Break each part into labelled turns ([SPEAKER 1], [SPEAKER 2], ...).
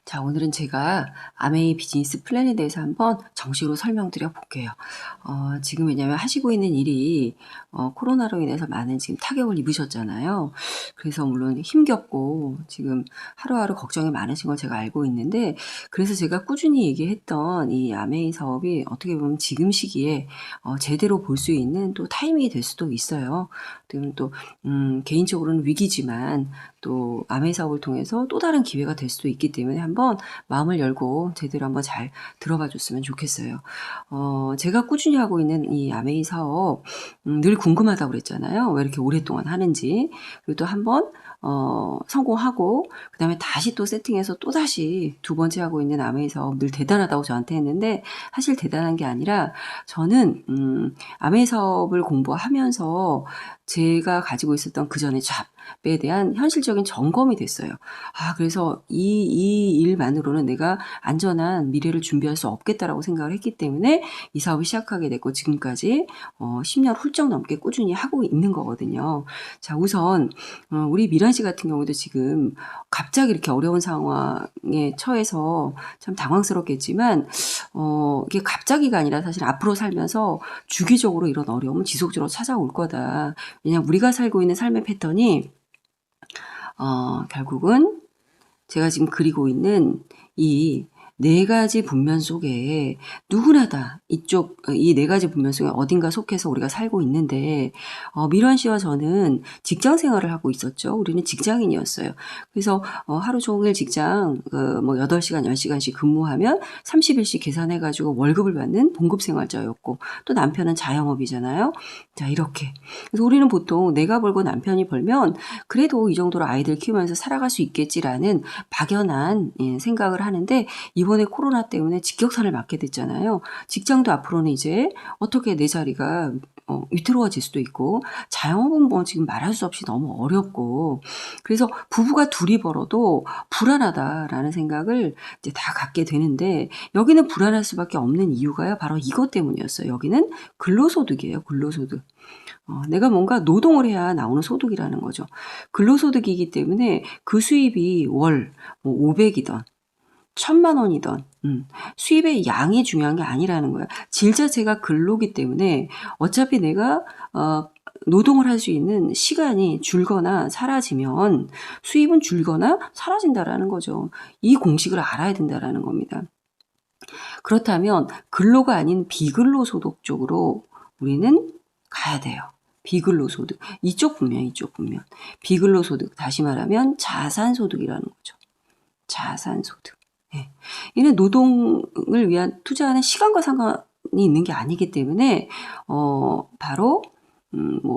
[SPEAKER 1] 자, 오늘은 제가 아메이 비즈니스 플랜에 대해서 한번 정식으로 설명드려 볼게요. 지금 왜냐면 하시고 있는 일이 코로나로 인해서 많은 지금 타격을 입으셨잖아요. 그래서 물론 힘겹고 지금 하루하루 걱정이 많으신 걸 제가 알고 있는데, 그래서 제가 꾸준히 얘기했던 이 아메이 사업이 어떻게 보면 지금 시기에 제대로 볼 수 있는 또 타이밍이 될 수도 있어요. 지금 또 개인적으로는 위기지만 또 아메이 사업을 통해서 또 다른 기회가 될 수도 있기 때문에 한번 마음을 열고 제대로 한번 잘 들어봐 줬으면 좋겠어요. 제가 꾸준히 하고 있는 이 아메이 사업, 늘 궁금하다고 그랬잖아요. 왜 이렇게 오랫동안 하는지. 그리고 또 한번 성공하고 그다음에 다시 또 세팅해서 또다시 두 번째 하고 있는 아메이 사업 늘 대단하다고 저한테 했는데, 사실 대단한 게 아니라 저는 아메이 사업을 공부하면서 제가 가지고 있었던 그전의 잡에 대한 현실적인 점검이 됐어요. 그래서 이 일만으로는 내가 안전한 미래를 준비할 수 없겠다라고 생각을 했기 때문에 이 사업을 시작하게 됐고, 지금까지 10년 훌쩍 넘게 꾸준히 하고 있는 거거든요. 자, 우선 우리 미란 씨 같은 경우도 지금 갑자기 이렇게 어려운 상황에 처해서 참 당황스럽겠지만, 이게 갑자기가 아니라 사실 앞으로 살면서 주기적으로 이런 어려움은 지속적으로 찾아올 거다. 왜냐면 우리가 살고 있는 삶의 패턴이 결국은 제가 지금 그리고 있는 이 네 가지 분면 속에 누구나 다 이 네 가지 분면 속에 어딘가 속해서 우리가 살고 있는데, 미란 씨와 저는 직장 생활을 하고 있었죠. 우리는 직장인이었어요. 그래서 하루 종일 직장 8시간, 10시간씩 근무하면 30일씩 계산해 가지고 월급을 받는 봉급 생활자였고, 또 남편은 자영업이잖아요. 자, 이렇게. 그래서 우리는 보통 내가 벌고 남편이 벌면 그래도 이 정도로 아이들 키우면서 살아갈 수 있겠지라는 막연한 생각을 하는데, 이번에 코로나 때문에 직격탄을 맞게 됐잖아요. 직장도 앞으로는 이제 어떻게 내 자리가 위태로워질 수도 있고, 자영업은 뭐 지금 말할 수 없이 너무 어렵고, 그래서 부부가 둘이 벌어도 불안하다라는 생각을 이제 다 갖게 되는데, 여기는 불안할 수밖에 없는 이유가요, 바로 이것 때문이었어요. 여기는 근로소득이에요, 근로소득. 내가 뭔가 노동을 해야 나오는 소득이라는 거죠. 근로소득이기 때문에 그 수입이 월 500이던 1000만 원이던 수입의 양이 중요한 게 아니라는 거야. 질 자체가 근로기 때문에 어차피 내가 노동을 할 수 있는 시간이 줄거나 사라지면 수입은 줄거나 사라진다라는 거죠. 이 공식을 알아야 된다라는 겁니다. 그렇다면 근로가 아닌 비근로 소득 쪽으로 우리는 가야 돼요. 비근로 소득. 이쪽 분면. 비근로 소득. 다시 말하면 자산 소득이라는 거죠. 자산 소득. 예. 얘는 노동을 위한 투자하는 시간과 상관이 있는 게 아니기 때문에 바로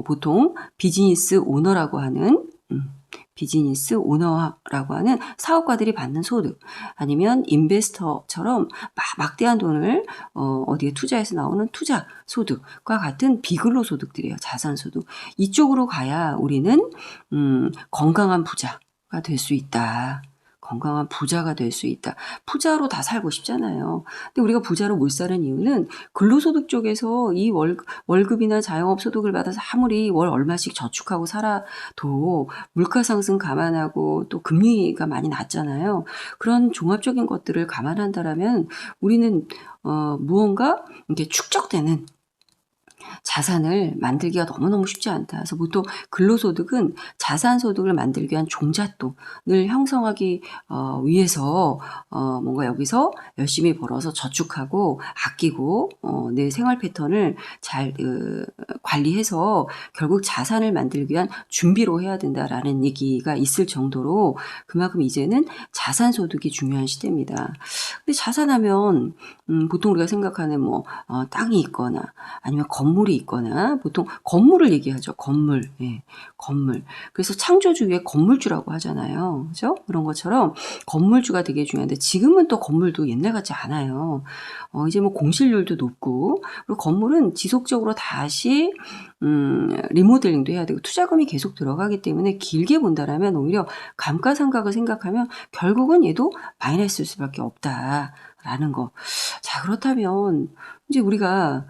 [SPEAKER 1] 보통 비즈니스 오너라고 하는 사업가들이 받는 소득, 아니면 인베스터처럼 막대한 돈을 어디에 투자해서 나오는 투자 소득과 같은 비근로 소득들이에요. 자산 소득. 이쪽으로 가야 우리는 건강한 부자가 될 수 있다. 건강한 부자가 될 수 있다. 부자로 다 살고 싶잖아요. 근데 우리가 부자로 못 사는 이유는 근로소득 쪽에서 이 월급이나 자영업 소득을 받아서 아무리 월 얼마씩 저축하고 살아도 물가 상승 감안하고 또 금리가 많이 낮잖아요. 그런 종합적인 것들을 감안한다라면 우리는 무언가 이게 축적되는 자산을 만들기가 너무너무 쉽지 않다. 그래서 보통 근로소득은 자산소득을 만들기 위한 종잣돈을 형성하기 위해서 뭔가 여기서 열심히 벌어서 저축하고 아끼고 내 생활 패턴을 잘 관리해서 결국 자산을 만들기 위한 준비로 해야 된다라는 얘기가 있을 정도로 그만큼 이제는 자산소득이 중요한 시대입니다. 근데 자산하면 보통 우리가 생각하는 땅이 있거나 아니면 건물이 있거나, 보통 건물을 얘기하죠. 건물. 예, 건물. 그래서 창조주의 건물주라고 하잖아요. 그죠? 그런 것처럼 건물주가 되게 중요한데, 지금은 또 건물도 옛날 같지 않아요. 이제 공실률도 높고, 그리고 건물은 지속적으로 다시 리모델링도 해야 되고 투자금이 계속 들어가기 때문에 길게 본다라면 오히려 감가상각을 생각하면 결국은 얘도 마이너스일 수밖에 없다라는 거. 자, 그렇다면 이제 우리가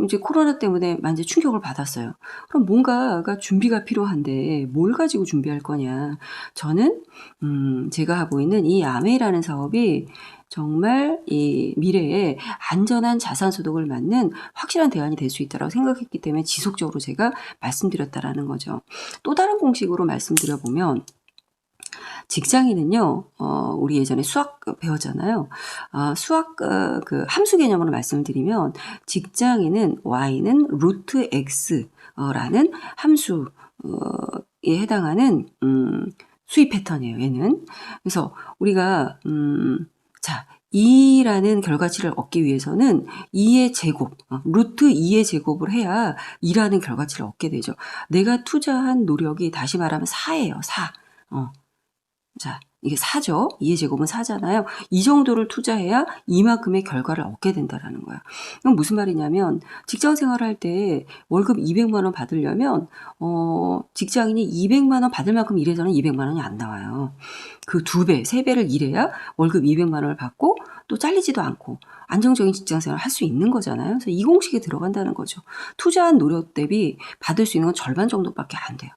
[SPEAKER 1] 이제 코로나 때문에 많이 충격을 받았어요. 그럼 뭔가가 준비가 필요한데 뭘 가지고 준비할 거냐. 저는 제가 하고 있는 이 아메이라는 사업이 정말 이 미래에 안전한 자산 소득을 맞는 확실한 대안이 될 수 있다고 생각했기 때문에 지속적으로 제가 말씀드렸다라는 거죠. 또 다른 공식으로 말씀드려보면 직장인은요, 우리 예전에 수학 배웠잖아요. 수학 그 함수 개념으로 말씀드리면 직장인은 y는 루트 x라는 함수에 해당하는 수입 패턴이에요. 얘는. 그래서 우리가 자 2라는 결과치를 얻기 위해서는 2의 제곱, 루트 2의 제곱을 해야 2라는 결과치를 얻게 되죠. 내가 투자한 노력이 다시 말하면 4예요. 4. 자, 이게 4죠. 2의 제곱은 4잖아요. 이 정도를 투자해야 이만큼의 결과를 얻게 된다라는 거야. 이건 무슨 말이냐면 직장 생활할 때 월급 200만 원 받으려면 직장인이 200만 원 받을 만큼 일해서는 200만 원이 안 나와요. 그 2배, 3배를 일해야 월급 200만 원을 받고 또 잘리지도 않고 안정적인 직장 생활을 할 수 있는 거잖아요. 그래서 이 공식에 들어간다는 거죠. 투자한 노력 대비 받을 수 있는 건 절반 정도밖에 안 돼요.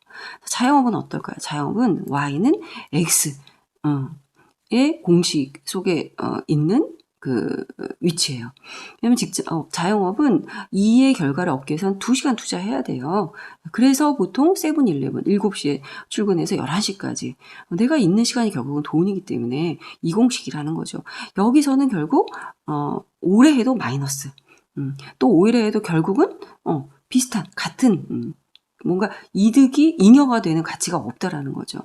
[SPEAKER 1] 자영업은 어떨까요? 자영업은 Y는 X의 공식 속에 있는 그 위치예요. 왜냐면 자영업은 2의 결과를 얻기 위해서는 2시간 투자해야 돼요. 그래서 보통 세븐일레븐 7시에 출근해서 11시까지 내가 있는 시간이 결국은 돈이기 때문에 이 공식이라는 거죠. 여기서는 결국 오래 해도 마이너스, 또 오래 해도 결국은 비슷한 같은 뭔가 이득이 잉여가 되는 가치가 없다라는 거죠.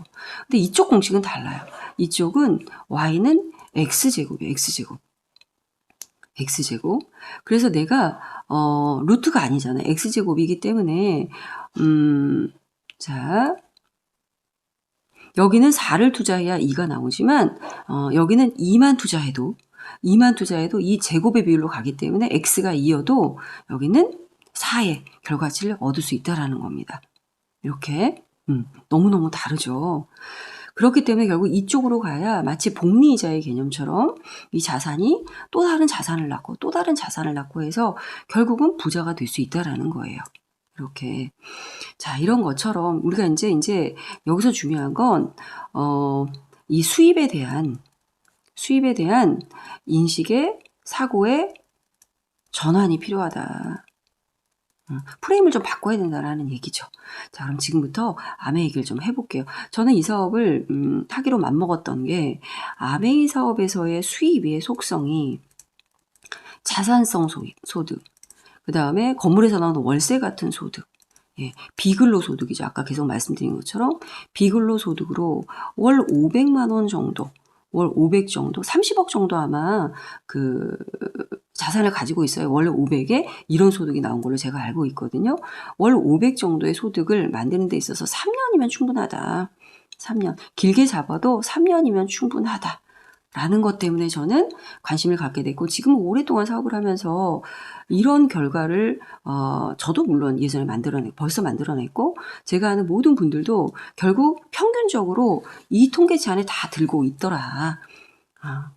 [SPEAKER 1] 근데 이쪽 공식은 달라요. 이쪽은 y는 x제곱이에요. x제곱. 그래서 내가 루트가 아니잖아요. x제곱이기 때문에 자 여기는 4를 투자해야 2가 나오지만 여기는 2만 투자해도 이 제곱의 비율로 가기 때문에 x가 2여도 여기는 4의 결과치를 얻을 수 있다라는 겁니다. 이렇게 너무너무 다르죠. 그렇기 때문에 결국 이쪽으로 가야 마치 복리이자의 개념처럼 이 자산이 또 다른 자산을 낳고 또 다른 자산을 낳고 해서 결국은 부자가 될 수 있다라는 거예요. 이렇게. 자, 이런 것처럼 우리가 이제 여기서 중요한 건 이 수입에 대한 인식의 사고의 전환이 필요하다. 프레임을 좀 바꿔야 된다라는 얘기죠. 자, 그럼 지금부터 아메이 얘기를 좀 해볼게요. 저는 이 사업을 하기로 맘먹었던 게 아메이 사업에서의 수입의 속성이 자산성 소득, 그 다음에 건물에서 나오는 월세 같은 소득, 비근로 소득이죠. 아까 계속 말씀드린 것처럼 비근로 소득으로 월 500만 원 정도, 월 500 정도, 30억 정도 아마 그 자산을 가지고 있어요. 월 500에 이런 소득이 나온 걸로 제가 알고 있거든요. 월 500 정도의 소득을 만드는 데 있어서 3년이면 충분하다. 3년. 길게 잡아도 3년이면 충분하다. 라는 것 때문에 저는 관심을 갖게 됐고 지금 오랫동안 사업을 하면서 이런 결과를 저도 물론 예전에 벌써 만들어냈고 제가 아는 모든 분들도 결국 평균적으로 이 통계치 안에 다 들고 있더라.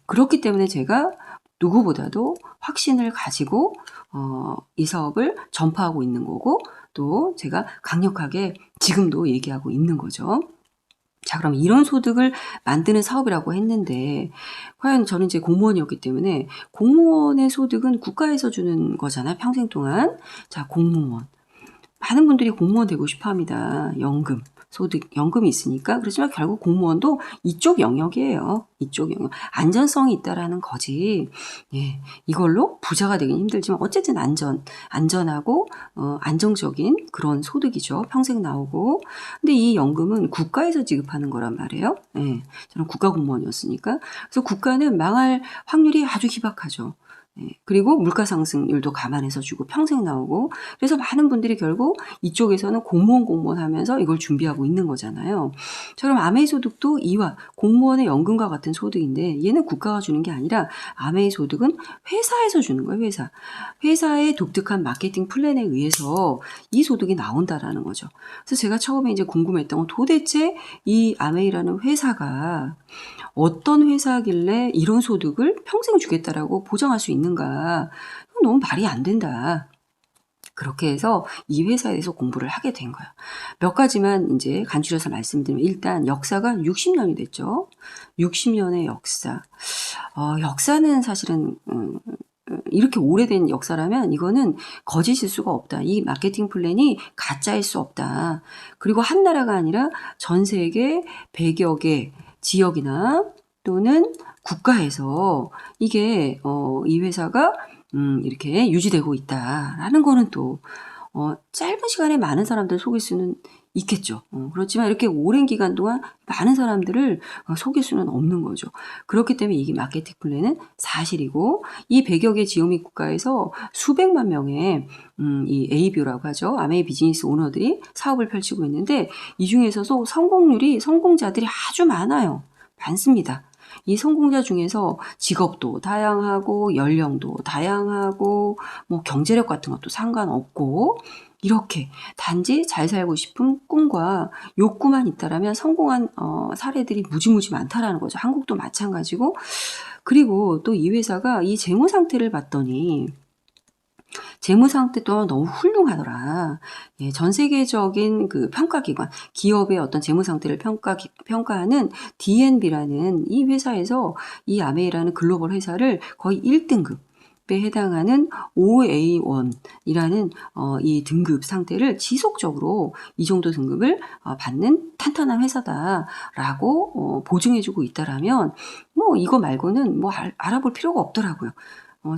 [SPEAKER 1] 그렇기 때문에 제가 누구보다도 확신을 가지고 이 사업을 전파하고 있는 거고 또 제가 강력하게 지금도 얘기하고 있는 거죠. 자, 그럼 이런 소득을 만드는 사업이라고 했는데 과연 저는 이제 공무원이었기 때문에 공무원의 소득은 국가에서 주는 거잖아요. 평생 동안. 자, 공무원. 많은 분들이 공무원 되고 싶어 합니다. 연금, 소득, 연금이 있으니까. 그렇지만 결국 공무원도 이쪽 영역이에요. 이쪽 영역. 안전성이 있다라는 거지. 이걸로 부자가 되긴 힘들지만 어쨌든 안전하고 안정적인 그런 소득이죠. 평생 나오고. 근데 이 연금은 국가에서 지급하는 거란 말이에요. 저는 국가 공무원이었으니까. 그래서 국가는 망할 확률이 아주 희박하죠. 그리고 물가 상승률도 감안해서 주고 평생 나오고 그래서 많은 분들이 결국 이쪽에서는 공무원 하면서 이걸 준비하고 있는 거잖아요. 자, 그럼 아메이 소득도 이와 공무원의 연금과 같은 소득인데 얘는 국가가 주는 게 아니라 아메이 소득은 회사에서 주는 거예요. 회사의 독특한 마케팅 플랜에 의해서 이 소득이 나온다라는 거죠. 그래서 제가 처음에 이제 궁금했던 건 도대체 이 아메이라는 회사가 어떤 회사길래 이런 소득을 평생 주겠다라고 보장할 수 있는가? 너무 말이 안 된다. 그렇게 해서 이 회사에 대해서 공부를 하게 된 거예요. 몇 가지만 이제 간추려서 말씀드리면 일단 역사가 60년이 됐죠. 60년의 역사. 역사는 사실은 이렇게 오래된 역사라면 이거는 거짓일 수가 없다. 이 마케팅 플랜이 가짜일 수 없다. 그리고 한 나라가 아니라 전 세계 100여 개 지역이나 또는 국가에서 이게 이 회사가 이렇게 유지되고 있다라는 거는 또 짧은 시간에 많은 사람들을 속일 수는 있겠죠. 그렇지만 이렇게 오랜 기간 동안 많은 사람들을 속일 수는 없는 거죠. 그렇기 때문에 이게 마케팅 플랜은 사실이고 이 100여 개 지역 및 국가에서 수백만 명의 이 ABO라고 하죠. 아메이 비즈니스 오너들이 사업을 펼치고 있는데 이 중에서도 성공자들이 아주 많습니다. 이 성공자 중에서 직업도 다양하고 연령도 다양하고 뭐 경제력 같은 것도 상관없고 이렇게 단지 잘 살고 싶은 꿈과 욕구만 있다라면 성공한 사례들이 무지무지 많다라는 거죠. 한국도 마찬가지고 그리고 또 이 회사가 이 재무 상태를 봤더니 재무 상태 또한 너무 훌륭하더라. 예, 전 세계적인 그 평가기관, 기업의 어떤 재무 상태를 평가하는 D&B라는 이 회사에서 이 아메이라는 글로벌 회사를 거의 1등급. 에 해당하는 OA1이라는 이 등급 상태를 지속적으로 이 정도 등급을 받는 탄탄한 회사다라고 보증해주고 있다라면 뭐 이거 말고는 뭐 알아볼 필요가 없더라고요.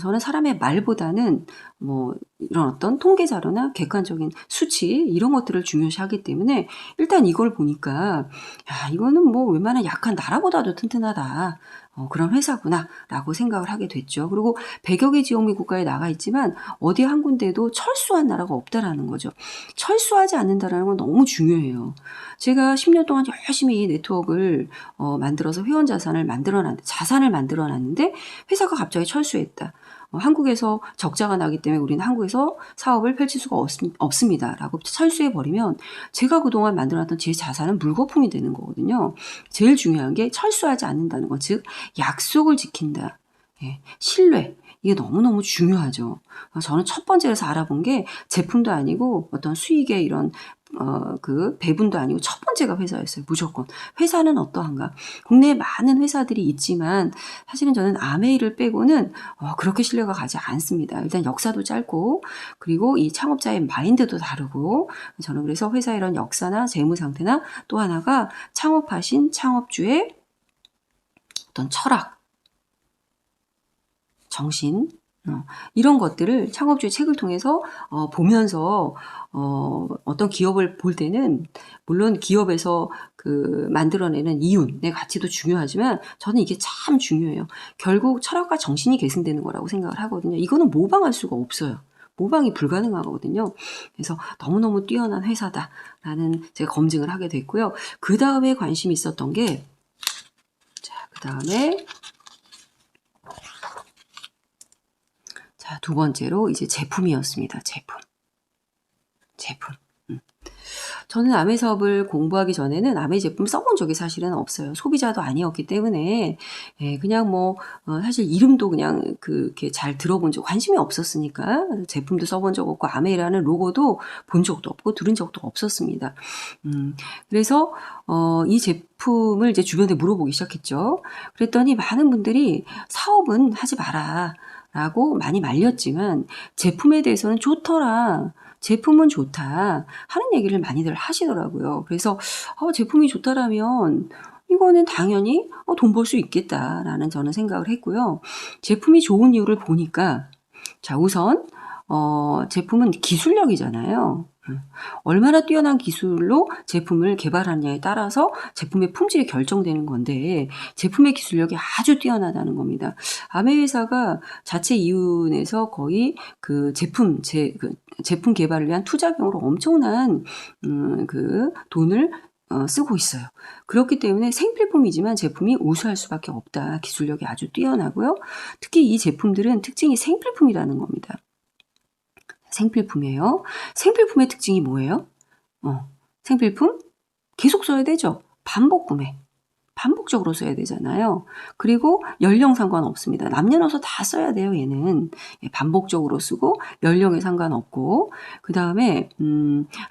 [SPEAKER 1] 저는 사람의 말보다는 뭐 이런 어떤 통계 자료나 객관적인 수치 이런 것들을 중요시하기 때문에 일단 이걸 보니까 야, 이거는 뭐 웬만한 약한 나라보다도 튼튼하다. 그런 회사구나 라고 생각을 하게 됐죠. 그리고 100여 개 지역 및 국가에 나가 있지만 어디 한 군데도 철수한 나라가 없다라는 거죠. 철수하지 않는다라는 건 너무 중요해요. 제가 10년 동안 열심히 이 네트워크를 만들어서 회원 자산을 만들어놨는데 회사가 갑자기 철수했다. 한국에서 적자가 나기 때문에 우리는 한국에서 사업을 펼칠 수가 없습니다. 라고 철수해버리면 제가 그동안 만들어놨던 제 자산은 물거품이 되는 거거든요. 제일 중요한 게 철수하지 않는다는 것, 즉 약속을 지킨다. 예, 신뢰. 이게 너무너무 중요하죠. 저는 첫 번째로서 알아본 게 제품도 아니고 어떤 수익의 이런 그 배분도 아니고 첫 번째가 회사였어요. 무조건. 회사는 어떠한가? 국내에 많은 회사들이 있지만 사실은 저는 아메이를 빼고는 그렇게 신뢰가 가지 않습니다. 일단 역사도 짧고 그리고 이 창업자의 마인드도 다르고 저는 그래서 회사의 이런 역사나 재무 상태나 또 하나가 창업하신 창업주의 어떤 철학, 정신 이런 것들을 창업주의 책을 통해서 보면서 어떤 기업을 볼 때는 물론 기업에서 그 만들어내는 이윤의 가치도 중요하지만 저는 이게 참 중요해요. 결국 철학과 정신이 계승되는 거라고 생각을 하거든요. 이거는 모방할 수가 없어요. 모방이 불가능하거든요. 그래서 너무너무 뛰어난 회사다라는 제가 검증을 하게 됐고요. 그 다음에 관심이 있었던 게 그 다음에 두 번째로 이제 제품이었습니다. 제품. 저는 아메 사업을 공부하기 전에는 아메 제품 써본 적이 사실은 없어요. 소비자도 아니었기 때문에 그냥 뭐 사실 이름도 그냥 그렇게 잘 들어본 적 관심이 없었으니까 제품도 써본 적 없고 아메라는 로고도 본 적도 없고 들은 적도 없었습니다. 그래서 이 제품을 이제 주변에 물어보기 시작했죠. 그랬더니 많은 분들이 사업은 하지 마라. 라고 많이 말렸지만 제품에 대해서는 좋더라. 제품은 좋다 하는 얘기를 많이들 하시더라고요. 그래서 제품이 좋다라면 이거는 당연히 돈 벌 수 있겠다라는 저는 생각을 했고요. 제품이 좋은 이유를 보니까 자 우선 제품은 기술력이잖아요. 얼마나 뛰어난 기술로 제품을 개발하느냐에 따라서 제품의 품질이 결정되는 건데 제품의 기술력이 아주 뛰어나다는 겁니다. 아메 회사가 자체 이윤에서 거의 그 제품 개발을 위한 투자비용으로 엄청난 그 돈을 쓰고 있어요. 그렇기 때문에 생필품이지만 제품이 우수할 수밖에 없다. 기술력이 아주 뛰어나고요. 특히 이 제품들은 특징이 생필품이라는 겁니다. 생필품이에요. 생필품의 특징이 뭐예요? 생필품? 계속 써야 되죠. 반복 구매. 반복적으로 써야 되잖아요. 그리고 연령 상관없습니다. 남녀노소 다 써야 돼요, 얘는. 반복적으로 쓰고 연령에 상관없고, 그 다음에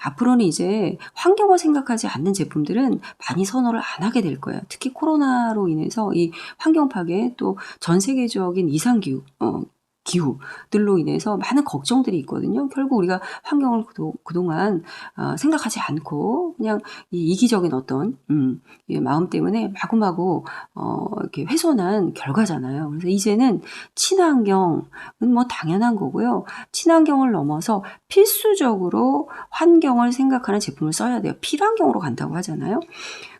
[SPEAKER 1] 앞으로는 이제 환경을 생각하지 않는 제품들은 많이 선호를 안 하게 될 거예요. 특히 코로나로 인해서 이 환경 파괴, 또 전 세계적인 이상기후, 기후들로 인해서 많은 걱정들이 있거든요. 결국 우리가 환경을 그동안 생각하지 않고 그냥 이 이기적인 어떤 마음 때문에 마구마구 이렇게 훼손한 결과잖아요. 그래서 이제는 친환경은 뭐 당연한 거고요. 친환경을 넘어서 필수적으로 환경을 생각하는 제품을 써야 돼요. 필환경으로 간다고 하잖아요.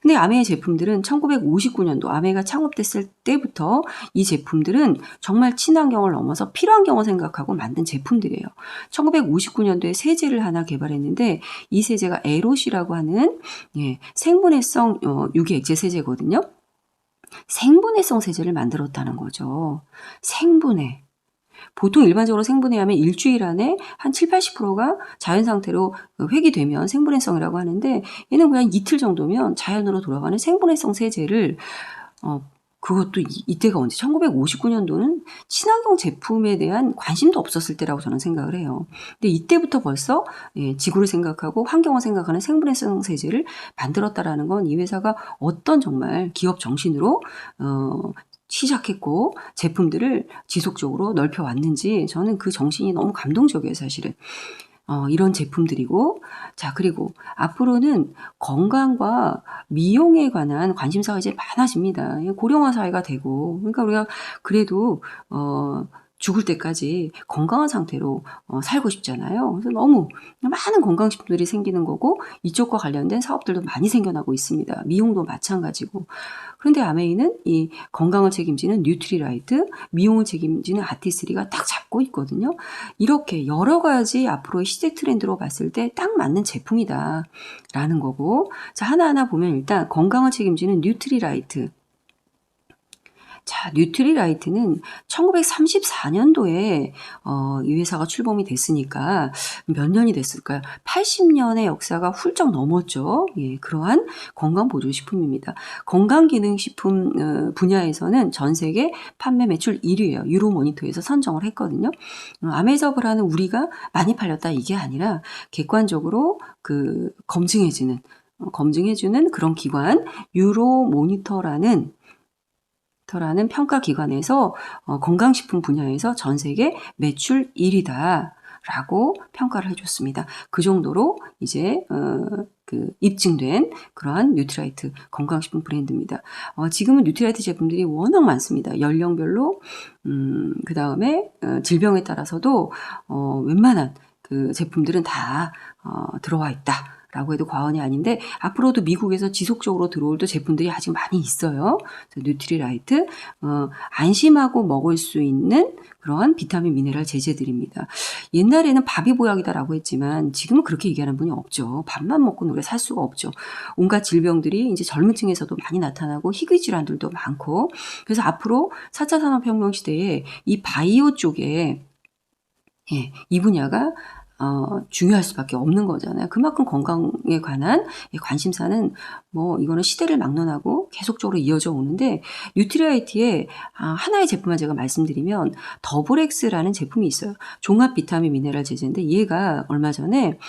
[SPEAKER 1] 근데 아메의 제품들은 1959년도 아메가 창업됐을 때부터 이 제품들은 정말 친환경을 넘어서 필환경을 생각하고 만든 제품들이에요. 1959년도에 세제를 하나 개발했는데 이 세제가 에롯이라고 하는 생분해성 유기액체 세제거든요. 생분해성 세제를 만들었다는 거죠. 생분해. 보통 일반적으로 생분해하면 일주일 안에 한 7, 80%가 자연 상태로 회귀되면 생분해성이라고 하는데 얘는 그냥 이틀 정도면 자연으로 돌아가는 생분해성 세제를 그것도 이때가 언제 1959년도는 친환경 제품에 대한 관심도 없었을 때라고 저는 생각을 해요. 근데 이때부터 벌써 지구를 생각하고 환경을 생각하는 생분해성 세제를 만들었다라는 건 이 회사가 어떤 정말 기업 정신으로 시작했고 제품들을 지속적으로 넓혀왔는지 저는 그 정신이 너무 감동적이에요, 사실은. 이런 제품들이고, 자, 그리고 앞으로는 건강과 미용에 관한 관심사가 이제 많아집니다. 고령화 사회가 되고, 그러니까 우리가 그래도 죽을 때까지 건강한 상태로 살고 싶잖아요. 그래서 너무 많은 건강식품들이 생기는 거고 이쪽과 관련된 사업들도 많이 생겨나고 있습니다. 미용도 마찬가지고. 그런데 아메이는 이 건강을 책임지는 뉴트리라이트, 미용을 책임지는 아티스리가 딱 잡고 있거든요. 이렇게 여러 가지 앞으로의 시대 트렌드로 봤을 때 딱 맞는 제품이다 라는 거고, 자, 하나하나 보면 일단 건강을 책임지는 뉴트리라이트. 자, 뉴트리라이트는 1934년도에 이 회사가 출범이 됐으니까 몇 년이 됐을까요? 80년의 역사가 훌쩍 넘었죠. 예, 그러한 건강보조식품입니다. 건강기능식품 분야에서는 전 세계 판매 매출 1위예요. 유로모니터에서 선정을 했거든요. 아메저블 하는 우리가 많이 팔렸다 이게 아니라 객관적으로 검증해주는 그런 기관 유로모니터라는 평가기관에서 건강식품 분야에서 전 세계 매출 1위다 라고 평가를 해줬습니다. 그 정도로 이제 입증된 그러한 뉴트라이트 건강식품 브랜드입니다. 지금은 뉴트라이트 제품들이 워낙 많습니다. 연령별로 그 다음에 질병에 따라서도 웬만한 그 제품들은 다 들어와 있다 라고 해도 과언이 아닌데 앞으로도 미국에서 지속적으로 들어올 또 제품들이 아직 많이 있어요. 뉴트리라이트 안심하고 먹을 수 있는 그러한 비타민 미네랄 제제들입니다. 옛날에는 밥이 보약이다라고 했지만 지금은 그렇게 얘기하는 분이 없죠. 밥만 먹고는 우리가 살 수가 없죠. 온갖 질병들이 이제 젊은 층에서도 많이 나타나고 희귀 질환들도 많고, 그래서 앞으로 4차 산업혁명 시대에 이 바이오 쪽에 이 분야가 중요할 수밖에 없는 거잖아요. 그만큼 건강에 관한 관심사는 이거는 시대를 막론하고 계속적으로 이어져 오는데, 뉴트리라이트의 하나의 제품만 제가 말씀드리면 더블엑스라는 제품이 있어요. 종합 비타민 미네랄 제제인데 얘가 얼마 전에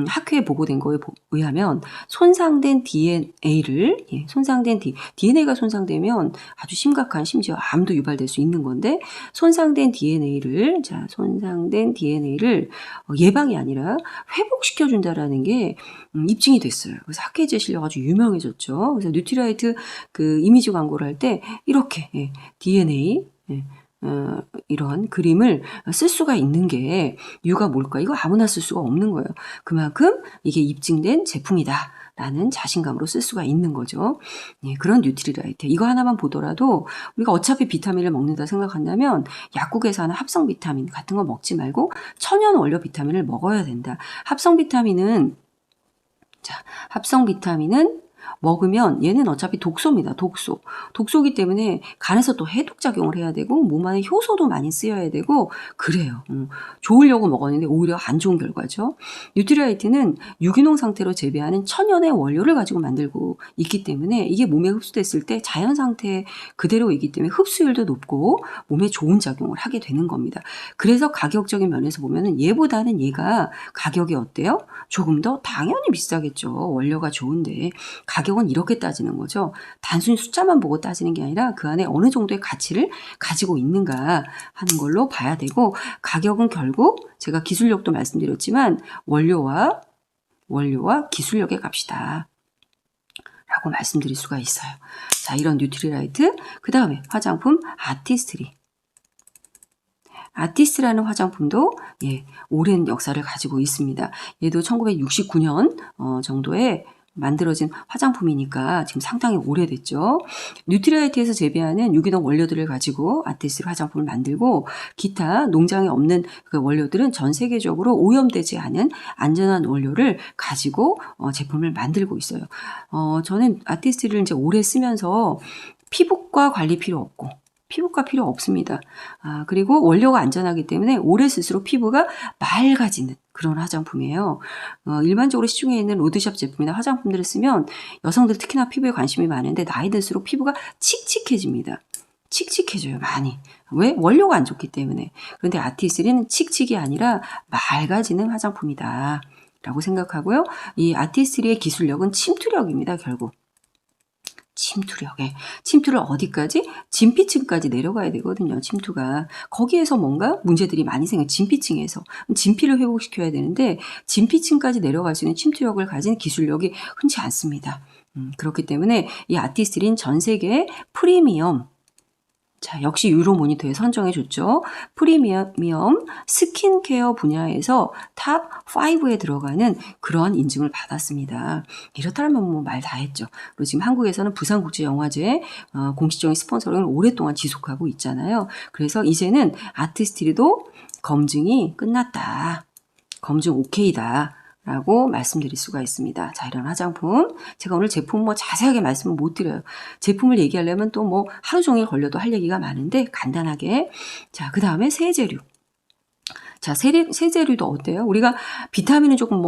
[SPEAKER 1] 학회에 보고된 거에 의하면 손상된 DNA를 DNA가 손상되면 아주 심각한, 심지어 암도 유발될 수 있는 건데, 손상된 DNA를 예방이 아니라 회복시켜준다라는 게 입증이 됐어요. 그래서 학회지에 실려가지고 유명해졌죠. 그래서 뉴트리라이트 이미지 광고를 할 때 이렇게 DNA 이런 그림을 쓸 수가 있는 게 이유가 뭘까? 이거 아무나 쓸 수가 없는 거예요. 그만큼 이게 입증된 제품이다 라는 자신감으로 쓸 수가 있는 거죠. 그런 뉴트리라이트. 이거 하나만 보더라도 우리가 어차피 비타민을 먹는다 생각한다면 약국에서 하는 합성 비타민 같은 거 먹지 말고 천연 원료 비타민을 먹어야 된다. 합성 비타민은 먹으면 얘는 어차피 독소입니다. 독소. 독소기 때문에 간에서 또 해독작용을 해야 되고 몸 안에 효소도 많이 쓰여야 되고 그래요. 좋으려고 먹었는데 오히려 안 좋은 결과죠. 뉴트리라이트는 유기농 상태로 재배하는 천연의 원료를 가지고 만들고 있기 때문에 이게 몸에 흡수됐을 때 자연 상태 그대로이기 때문에 흡수율도 높고 몸에 좋은 작용을 하게 되는 겁니다. 그래서 가격적인 면에서 보면은 얘보다는 얘가 가격이 어때요? 조금 더 당연히 비싸겠죠. 원료가 좋은데 가격은 이렇게 따지는 거죠. 단순히 숫자만 보고 따지는 게 아니라 그 안에 어느 정도의 가치를 가지고 있는가 하는 걸로 봐야 되고 가격은 결국 제가 기술력도 말씀드렸지만 원료와 기술력의 값이다 라고 말씀드릴 수가 있어요. 자, 이런 뉴트리라이트. 그 다음에 화장품 아티스트리. 아티스트라는 화장품도 오랜 역사를 가지고 있습니다. 얘도 1969년 정도에 만들어진 화장품이니까 지금 상당히 오래됐죠. 뉴트리라이트에서 재배하는 유기농 원료들을 가지고 아티스트 화장품을 만들고 기타 농장에 없는 그 원료들은 전 세계적으로 오염되지 않은 안전한 원료를 가지고 제품을 만들고 있어요. 저는 아티스트를 이제 오래 쓰면서 피부과 관리 필요 없고 피부과 필요 없습니다. 그리고 원료가 안전하기 때문에 오래 쓸수록 피부가 맑아지는 그런 화장품이에요. 일반적으로 시중에 있는 로드샵 제품이나 화장품들을 쓰면 여성들 특히나 피부에 관심이 많은데 나이 들수록 피부가 칙칙해집니다. 칙칙해져요, 많이. 왜? 원료가 안 좋기 때문에. 그런데 아티스트리는 칙칙이 아니라 맑아지는 화장품이다 라고 생각하고요. 이 아티스트리의 기술력은 침투력입니다, 결국. 침투를 어디까지? 진피층까지 내려가야 되거든요. 침투가. 거기에서 뭔가 문제들이 많이 생겨요. 진피층에서. 진피를 회복시켜야 되는데 진피층까지 내려갈 수 있는 침투력을 가진 기술력이 흔치 않습니다. 그렇기 때문에 이 아티스트린 전 세계 프리미엄 자, 역시 유로 모니터에 선정해줬죠. 프리미엄 스킨케어 분야에서 탑 5에 들어가는 그런 인증을 받았습니다. 이렇다면 뭐 말 다 했죠. 그리고 지금 한국에서는 부산국제영화제 공식적인 스폰서를 오랫동안 지속하고 있잖아요. 그래서 이제는 아티스트리도 검증이 끝났다. 검증 오케이다. 라고 말씀드릴 수가 있습니다. 자, 이런 화장품. 제가 오늘 제품 뭐 자세하게 말씀을 못 드려요. 제품을 얘기하려면 또 뭐 하루 종일 걸려도 할 얘기가 많은데 간단하게. 자, 그 다음에 세제류. 자, 세제류도 어때요? 우리가 비타민은 조금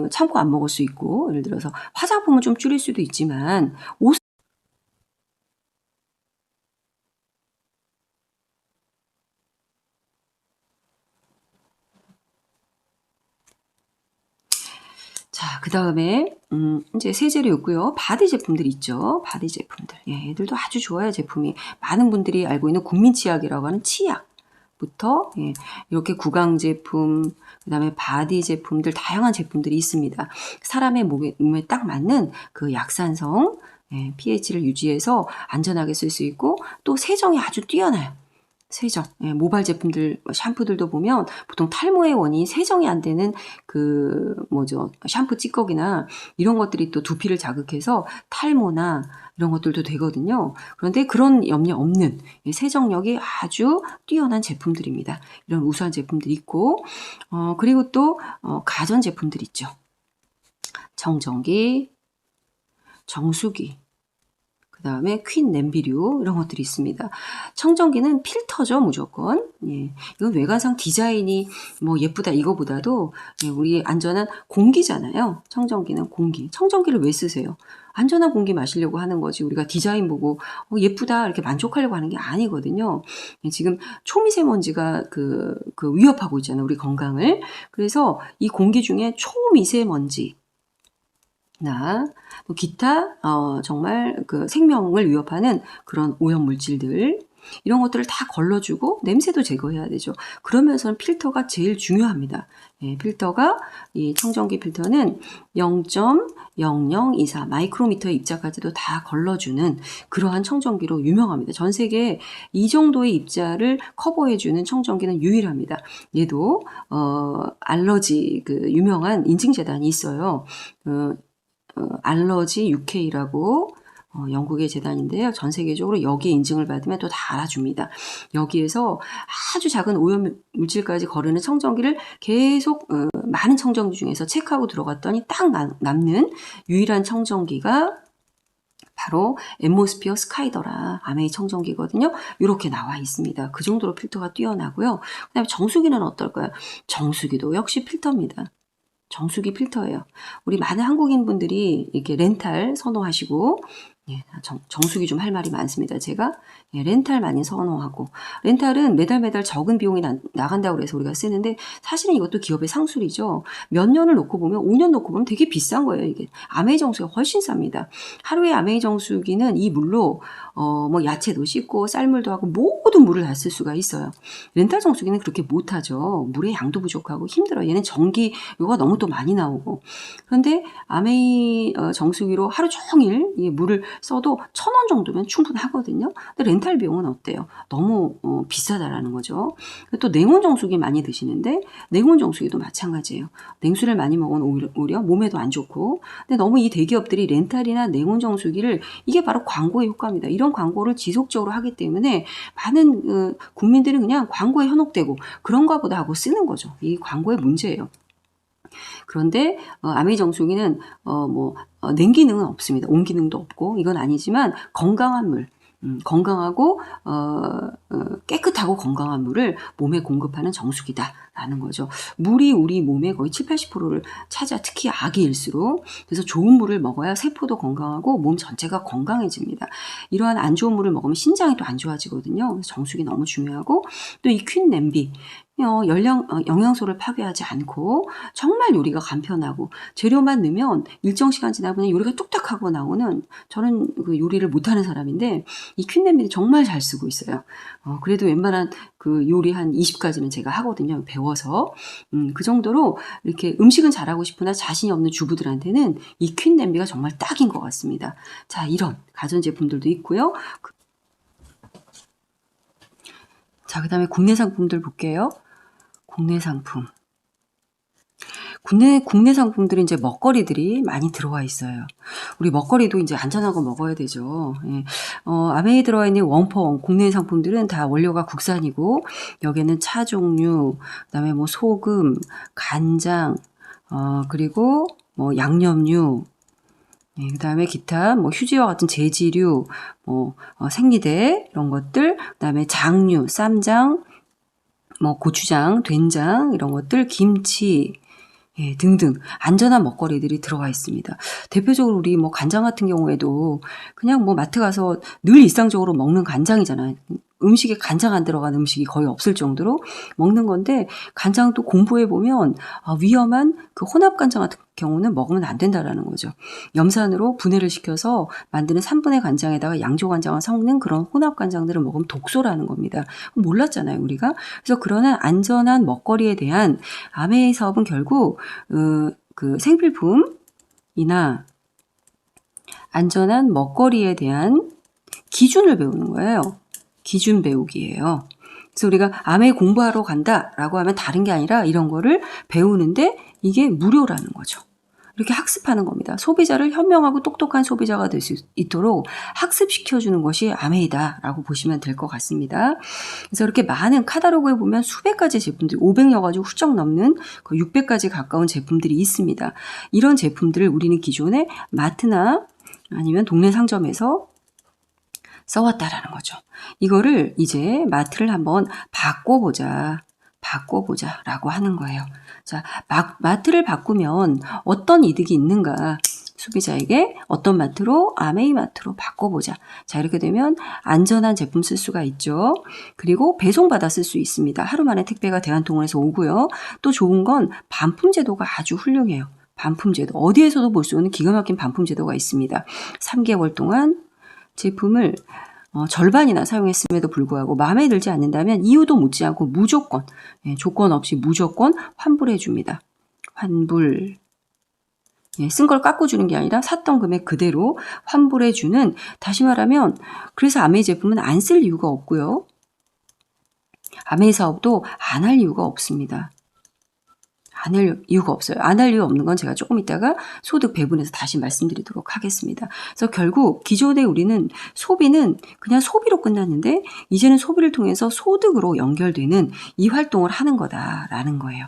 [SPEAKER 1] 참고 안 먹을 수 있고, 예를 들어서 화장품은 좀 줄일 수도 있지만, 자, 그 다음에 이제 세제류였고요. 바디 제품들 있죠. 바디 제품들. 얘들도 아주 좋아요, 제품이. 많은 분들이 알고 있는 국민 치약이라고 하는 치약부터 이렇게 구강 제품, 그 다음에 바디 제품들, 다양한 제품들이 있습니다. 사람의 몸에 딱 맞는 그 약산성, pH를 유지해서 안전하게 쓸 수 있고 또 세정이 아주 뛰어나요. 세정. 모발 제품들, 샴푸들도 보면 보통 탈모의 원인이 세정이 안 되는 샴푸 찌꺼기나 이런 것들이 또 두피를 자극해서 탈모나 이런 것들도 되거든요. 그런데 그런 염려 없는 세정력이 아주 뛰어난 제품들입니다. 이런 우수한 제품들이 있고, 그리고 또, 가전 제품들 있죠. 청정기, 정수기, 그 다음에 퀸 냄비류 이런 것들이 있습니다. 청정기는 필터죠, 무조건. 이건 외관상 디자인이 뭐 예쁘다 이거보다도 우리 안전한 공기잖아요. 청정기는 공기. 청정기를 왜 쓰세요? 안전한 공기 마시려고 하는 거지 우리가 디자인 보고 예쁘다 이렇게 만족하려고 하는 게 아니거든요. 지금 초미세먼지가 위협하고 있잖아요, 우리 건강을. 그래서 이 공기 중에 초미세먼지 또 기타 정말 그 생명을 위협하는 그런 오염 물질들 이런 것들을 다 걸러주고 냄새도 제거해야 되죠. 그러면서는 필터가 제일 중요합니다. 필터가 이 청정기 필터는 0.0024 마이크로미터의 입자까지도 다 걸러주는 그러한 청정기로 유명합니다. 전 세계 이 정도의 입자를 커버해주는 청정기는 유일합니다. 얘도 알러지 유명한 인증재단이 있어요. 알러지 UK라고 영국의 재단인데요. 전 세계적으로 여기에 인증을 받으면 또 다 알아줍니다. 여기에서 아주 작은 오염 물질까지 거르는 청정기를 계속 많은 청정기 중에서 체크하고 들어갔더니 딱 남는 유일한 청정기가 바로 앰모스피어 스카이더라 아메이 청정기거든요. 이렇게 나와 있습니다. 그 정도로 필터가 뛰어나고요. 그 다음에 정수기는 어떨까요? 정수기도 역시 필터입니다. 정수기 필터예요. 우리 많은 한국인 분들이 이렇게 렌탈 선호하시고, 예, 정수기 좀 할 말이 많습니다. 제가 렌탈 많이 선호하고, 렌탈은 매달 적은 비용이 나간다고 해서 우리가 쓰는데, 사실은 이것도 기업의 상술이죠. 몇 년을 놓고 보면, 5년 놓고 보면 되게 비싼 거예요. 이게 아메이 정수기가 훨씬 쌉니다. 하루에 아메이 정수기는 이 물로 뭐 야채도 씻고 쌀물도 하고 모든 물을 다 쓸 수가 있어요. 렌탈 정수기는 그렇게 못하죠. 물의 양도 부족하고 힘들어요. 얘는 전기요가 너무 또 많이 나오고. 그런데 아메이 정수기로 하루 종일 이 물을 써도 1,000원 정도면 충분하거든요. 근데 렌탈 비용은 어때요? 너무 비싸다라는 거죠. 또 냉온 정수기 많이 드시는데 냉온 정수기도 마찬가지예요. 냉수를 많이 먹으면 오히려 몸에도 안 좋고. 근데 너무 이 대기업들이 렌탈이나 냉온 정수기를 이게 바로 광고의 효과입니다. 이런 광고를 지속적으로 하기 때문에 많은 국민들은 그냥 광고에 현혹되고 그런가 보다 하고 쓰는 거죠. 이 광고의 문제예요. 그런데 아메이 정수기는 냉 기능은 없습니다. 온 기능도 없고 이건 아니지만 건강한 물, 건강하고 깨끗하고 건강한 물을 몸에 공급하는 정수기다라는 거죠. 물이 우리 몸의 거의 70~80%를 차지하 특히 아기일수록. 그래서 좋은 물을 먹어야 세포도 건강하고 몸 전체가 건강해집니다. 이러한 안 좋은 물을 먹으면 신장이 또 안 좋아지거든요. 그래서 정수기 너무 중요하고 또 이 퀸 냄비 영양소를 파괴하지 않고 정말 요리가 간편하고 재료만 넣으면 일정 시간 지나면 요리가 뚝딱 하고 나오는, 저는 그 요리를 못하는 사람인데 이 퀸 냄비는 정말 잘 쓰고 있어요. 그래도 웬만한 그 요리 한 20가지는 제가 하거든요. 배워서. 그 정도로 이렇게 음식은 잘하고 싶으나 자신이 없는 주부들한테는 이 퀸 냄비가 정말 딱인 것 같습니다. 자, 이런 가전제품들도 있고요. 자, 그 다음에 국내 상품들 볼게요. 국내 상품. 국내 상품들은 이제 먹거리들이 많이 들어와 있어요. 우리 먹거리도 이제 안전한 거 먹어야 되죠. 예. 아메이 들어와 있는 원포 국내 상품들은 다 원료가 국산이고, 여기에는 차 종류, 그다음에 뭐 소금, 간장, 그리고 뭐 양념류, 예, 그다음에 기타 뭐 휴지와 같은 재지류, 생리대 이런 것들, 그다음에 장류, 쌈장, 뭐 고추장, 된장 이런 것들, 김치, 예, 등등 안전한 먹거리들이 들어가 있습니다. 대표적으로 우리 뭐 간장 같은 경우에도 그냥 뭐 마트 가서 늘 일상적으로 먹는 간장이잖아요. 음식에 간장 안 들어간 음식이 거의 없을 정도로 먹는 건데, 간장도 공부해 보면 위험한 그 혼합 간장 같은 경우는 먹으면 안 된다라는 거죠. 염산으로 분해를 시켜서 만드는 3분의 간장에다가 양조 간장을 섞는 그런 혼합 간장들을 먹으면 독소라는 겁니다. 몰랐잖아요, 우리가. 그래서 그러한 안전한 먹거리에 대한 아메이 사업은 결국 그 생필품이나 안전한 먹거리에 대한 기준을 배우는 거예요. 기준 배우기예요. 그래서 우리가 아메이 공부하러 간다라고 하면 다른 게 아니라 이런 거를 배우는데 이게 무료라는 거죠. 이렇게 학습하는 겁니다. 소비자를 현명하고 똑똑한 소비자가 될 수 있도록 학습시켜주는 것이 아메이다라고 보시면 될 것 같습니다. 그래서 이렇게 많은 카탈로그에 보면 수백 가지 제품들이 500여 가지 훌쩍 넘는 600가지 가까운 제품들이 있습니다. 이런 제품들을 우리는 기존에 마트나 아니면 동네 상점에서 써왔다라는 거죠. 이거를 이제 마트를 한번 바꿔보자라고 하는 거예요. 자, 마트를 바꾸면 어떤 이득이 있는가? 소비자에게 어떤 마트로? 아메이 마트로 바꿔보자. 자, 이렇게 되면 안전한 제품 쓸 수가 있죠. 그리고 배송받아 쓸 수 있습니다. 하루 만에 택배가 대한통운에서 오고요. 또 좋은 건 반품 제도가 아주 훌륭해요. 반품 제도. 어디에서도 볼 수 없는 기가 막힌 반품 제도가 있습니다. 3개월 동안 제품을 절반이나 사용했음에도 불구하고 마음에 들지 않는다면 이유도 묻지 않고 무조건, 조건 없이 무조건 환불해 줍니다. 환불. 쓴 걸 깎아주는 게 아니라 샀던 금액 그대로 환불해 주는, 다시 말하면 그래서 아메이 제품은 안 쓸 이유가 없고요. 아메이 사업도 안 할 이유가 없습니다. 안 할 이유가 없어요. 안 할 이유 없는 건 제가 조금 이따가 소득 배분해서 다시 말씀드리도록 하겠습니다. 그래서 결국 기존에 우리는 소비는 그냥 소비로 끝났는데 이제는 소비를 통해서 소득으로 연결되는 이 활동을 하는 거다라는 거예요.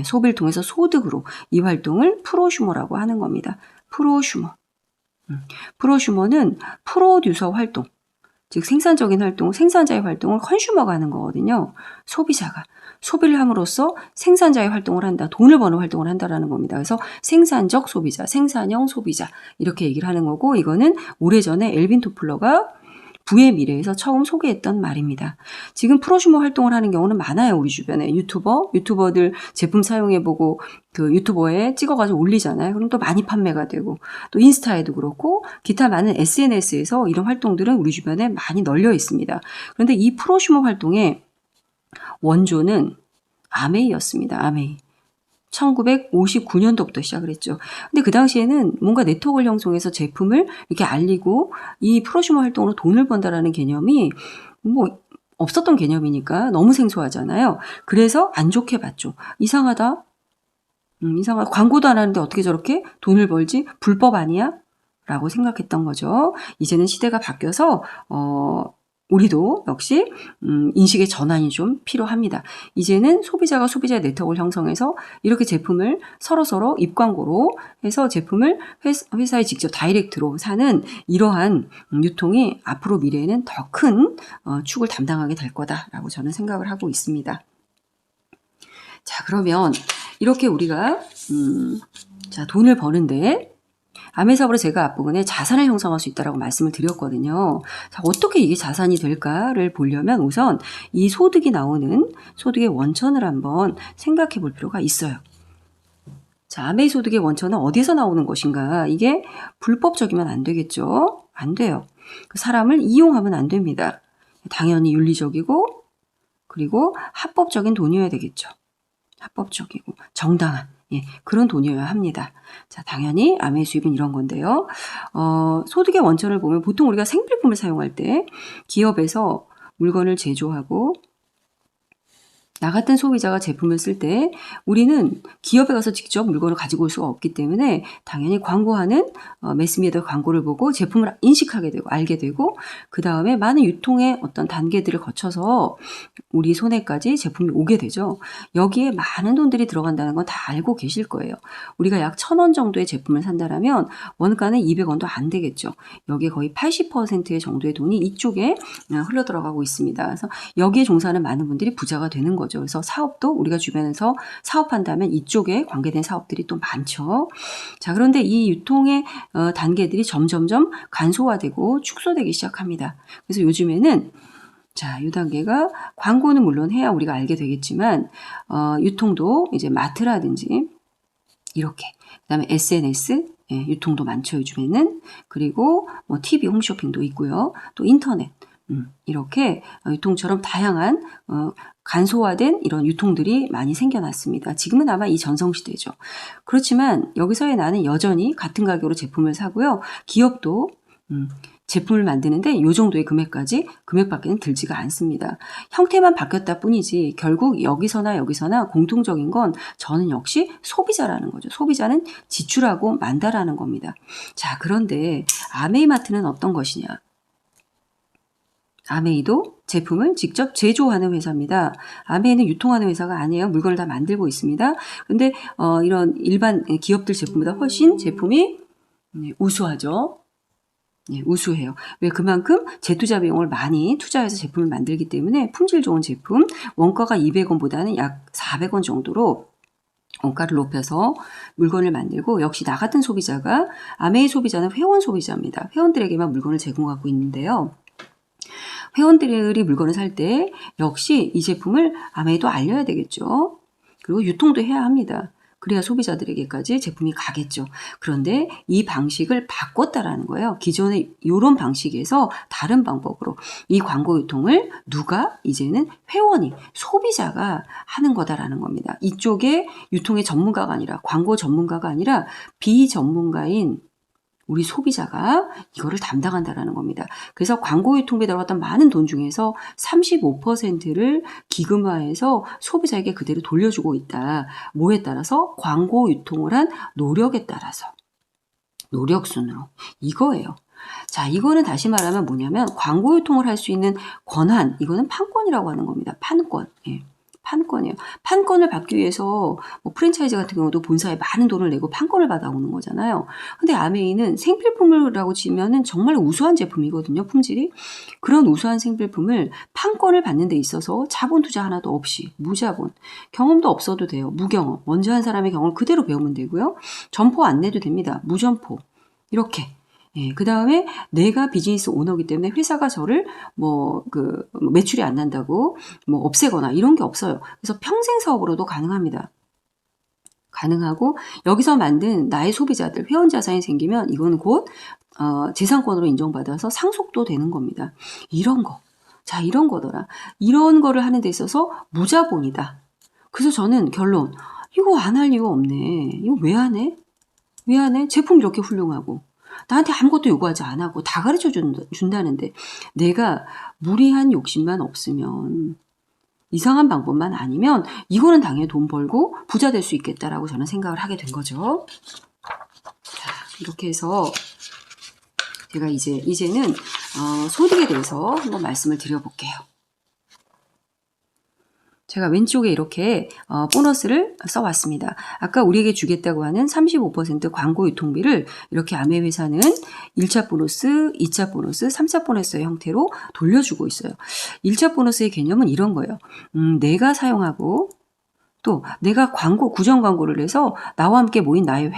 [SPEAKER 1] 소비를 통해서 소득으로 이 활동을 프로슈머라고 하는 겁니다. 프로슈머. 프로슈머는 프로듀서 활동, 즉 생산적인 활동, 생산자의 활동을 컨슈머가 하는 거거든요. 소비자가. 소비를 함으로써 생산자의 활동을 한다. 돈을 버는 활동을 한다라는 겁니다. 그래서 생산적 소비자, 생산형 소비자 이렇게 얘기를 하는 거고 이거는 오래전에 엘빈 토플러가 부의 미래에서 처음 소개했던 말입니다. 지금 프로슈머 활동을 하는 경우는 많아요. 우리 주변에 유튜버들 제품 사용해보고 그 유튜버에 찍어가지고 올리잖아요. 그럼 또 많이 판매가 되고 또 인스타에도 그렇고 기타 많은 SNS에서 이런 활동들은 우리 주변에 많이 널려 있습니다. 그런데 이 프로슈머 활동의 원조는 아메이였습니다. 아메이. 1959년도부터 시작을 했죠. 근데 그 당시에는 뭔가 네트워크를 형성해서 제품을 이렇게 알리고 이 프로슈머 활동으로 돈을 번다라는 개념이 뭐 없었던 개념이니까 너무 생소하잖아요. 그래서 안 좋게 봤죠. 이상하다. 이상하다. 광고도 안 하는데 어떻게 저렇게 돈을 벌지? 불법 아니야? 라고 생각했던 거죠. 이제는 시대가 바뀌어서 우리도 역시 인식의 전환이 좀 필요합니다. 이제는 소비자가 소비자의 네트워크를 형성해서 이렇게 제품을 서로서로 입광고로 해서 제품을 회사에 직접 다이렉트로 사는 이러한 유통이 앞으로 미래에는 더 큰 축을 담당하게 될 거다라고 저는 생각을 하고 있습니다. 자, 그러면 이렇게 우리가 자, 돈을 버는데 아메 사업으로 제가 앞부분에 자산을 형성할 수 있다고 말씀을 드렸거든요. 자, 어떻게 이게 자산이 될까를 보려면 우선 이 소득이 나오는 소득의 원천을 한번 생각해 볼 필요가 있어요. 자, 아메 소득의 원천은 어디서 나오는 것인가? 이게 불법적이면 안 되겠죠? 안 돼요. 그 사람을 이용하면 안 됩니다. 당연히 윤리적이고 그리고 합법적인 돈이어야 되겠죠. 합법적이고 정당한. 예, 그런 돈이어야 합니다. 자, 당연히 아메 수입은 이런 건데요. 소득의 원천을 보면 보통 우리가 생필품을 사용할 때 기업에서 물건을 제조하고 나 같은 소비자가 제품을 쓸 때 우리는 기업에 가서 직접 물건을 가지고 올 수가 없기 때문에 당연히 광고하는 매스미디어 광고를 보고 제품을 인식하게 되고 알게 되고 그 다음에 많은 유통의 어떤 단계들을 거쳐서 우리 손에까지 제품이 오게 되죠. 여기에 많은 돈들이 들어간다는 건 다 알고 계실 거예요. 우리가 약 1,000원 정도의 제품을 산다면 원가는 200원도 안 되겠죠. 여기에 거의 80%의 정도의 돈이 이쪽에 흘러 들어가고 있습니다. 그래서 여기에 종사하는 많은 분들이 부자가 되는 거죠. 그래서 사업도 우리가 주변에서 사업한다면 이쪽에 관계된 사업들이 또 많죠. 자, 그런데 이 유통의 단계들이 점점점 간소화되고 축소되기 시작합니다. 그래서 요즘에는 자, 이 단계가 광고는 물론 해야 우리가 알게 되겠지만 유통도 이제 마트라든지 이렇게 그다음에 SNS 예, 유통도 많죠 요즘에는. 그리고 뭐 TV 홈쇼핑도 있고요. 또 인터넷 이렇게 유통처럼 다양한 간소화된 이런 유통들이 많이 생겨났습니다. 지금은 아마 이 전성시대죠. 그렇지만 여기서의 나는 여전히 같은 가격으로 제품을 사고요. 기업도 제품을 만드는데 이 정도의 금액밖에는 들지가 않습니다. 형태만 바뀌었다 뿐이지 결국 여기서나 공통적인 건 저는 역시 소비자라는 거죠. 소비자는 지출하고 만다라는 겁니다. 자, 그런데 아메이마트는 어떤 것이냐? 아메이도 제품을 직접 제조하는 회사입니다. 아메이는 유통하는 회사가 아니에요. 물건을 다 만들고 있습니다. 근데 이런 일반 기업들 제품보다 훨씬 제품이 우수하죠. 예, 우수해요. 왜? 그만큼 재투자 비용을 많이 투자해서 제품을 만들기 때문에 품질 좋은 제품, 원가가 200원보다는 약 400원 정도로 원가를 높여서 물건을 만들고 역시 나 같은 소비자가 아메이 소비자는 회원 소비자입니다. 회원들에게만 물건을 제공하고 있는데요. 회원들이 물건을 살 때 역시 이 제품을 아메이도 알려야 되겠죠. 그리고 유통도 해야 합니다. 그래야 소비자들에게까지 제품이 가겠죠. 그런데 이 방식을 바꿨다라는 거예요. 기존의 이런 방식에서 다른 방법으로 이 광고 유통을 누가 이제는 회원이 소비자가 하는 거다라는 겁니다. 이쪽에 유통의 전문가가 아니라 광고 전문가가 아니라 비전문가인 우리 소비자가 이거를 담당한다라는 겁니다. 그래서 광고 유통비에 들어갔던 많은 돈 중에서 35%를 기금화해서 소비자에게 그대로 돌려주고 있다. 뭐에 따라서? 광고 유통을 한 노력에 따라서. 노력순으로. 이거예요. 자, 이거는 다시 말하면 뭐냐면 광고 유통을 할 수 있는 권한, 이거는 판권이라고 하는 겁니다. 판권. 예. 판권이에요. 판권을 받기 위해서 뭐 프랜차이즈 같은 경우도 본사에 많은 돈을 내고 판권을 받아오는 거잖아요. 근데 아메이는 생필품이라고 치면은 정말 우수한 제품이거든요. 품질이. 그런 우수한 생필품을 판권을 받는 데 있어서 자본 투자 하나도 없이 무자본, 경험도 없어도 돼요. 무경험. 먼저 한 사람의 경험을 그대로 배우면 되고요. 점포 안 내도 됩니다. 무점포. 이렇게. 예, 그 다음에 내가 비즈니스 오너기 때문에 회사가 저를 매출이 안 난다고 없애거나 이런 게 없어요. 그래서 평생 사업으로도 가능합니다. 가능하고 여기서 만든 나의 소비자들, 회원 자산이 생기면 이건 곧 재산권으로 인정받아서 상속도 되는 겁니다. 이런 거. 자, 이런 거더라. 이런 거를 하는 데 있어서 무자본이다. 그래서 저는 결론, 이거 안 할 이유 없네. 이거 왜 안 해? 왜 안 해? 제품 이렇게 훌륭하고. 나한테 아무것도 요구하지 안 하고 다 가르쳐 준다는데 내가 무리한 욕심만 없으면 이상한 방법만 아니면 이거는 당연히 돈 벌고 부자 될 수 있겠다라고 저는 생각을 하게 된 거죠. 자, 이렇게 해서 제가 이제는 소득에 대해서 한번 말씀을 드려볼게요. 제가 왼쪽에 이렇게 보너스를 써왔습니다. 아까 우리에게 주겠다고 하는 35% 광고 유통비를 이렇게 아메 회사는 1차 보너스, 2차 보너스, 3차 보너스의 형태로 돌려주고 있어요. 1차 보너스의 개념은 이런 거예요. 내가 사용하고 또 내가 구정 광고를 해서 나와 함께 모인 나의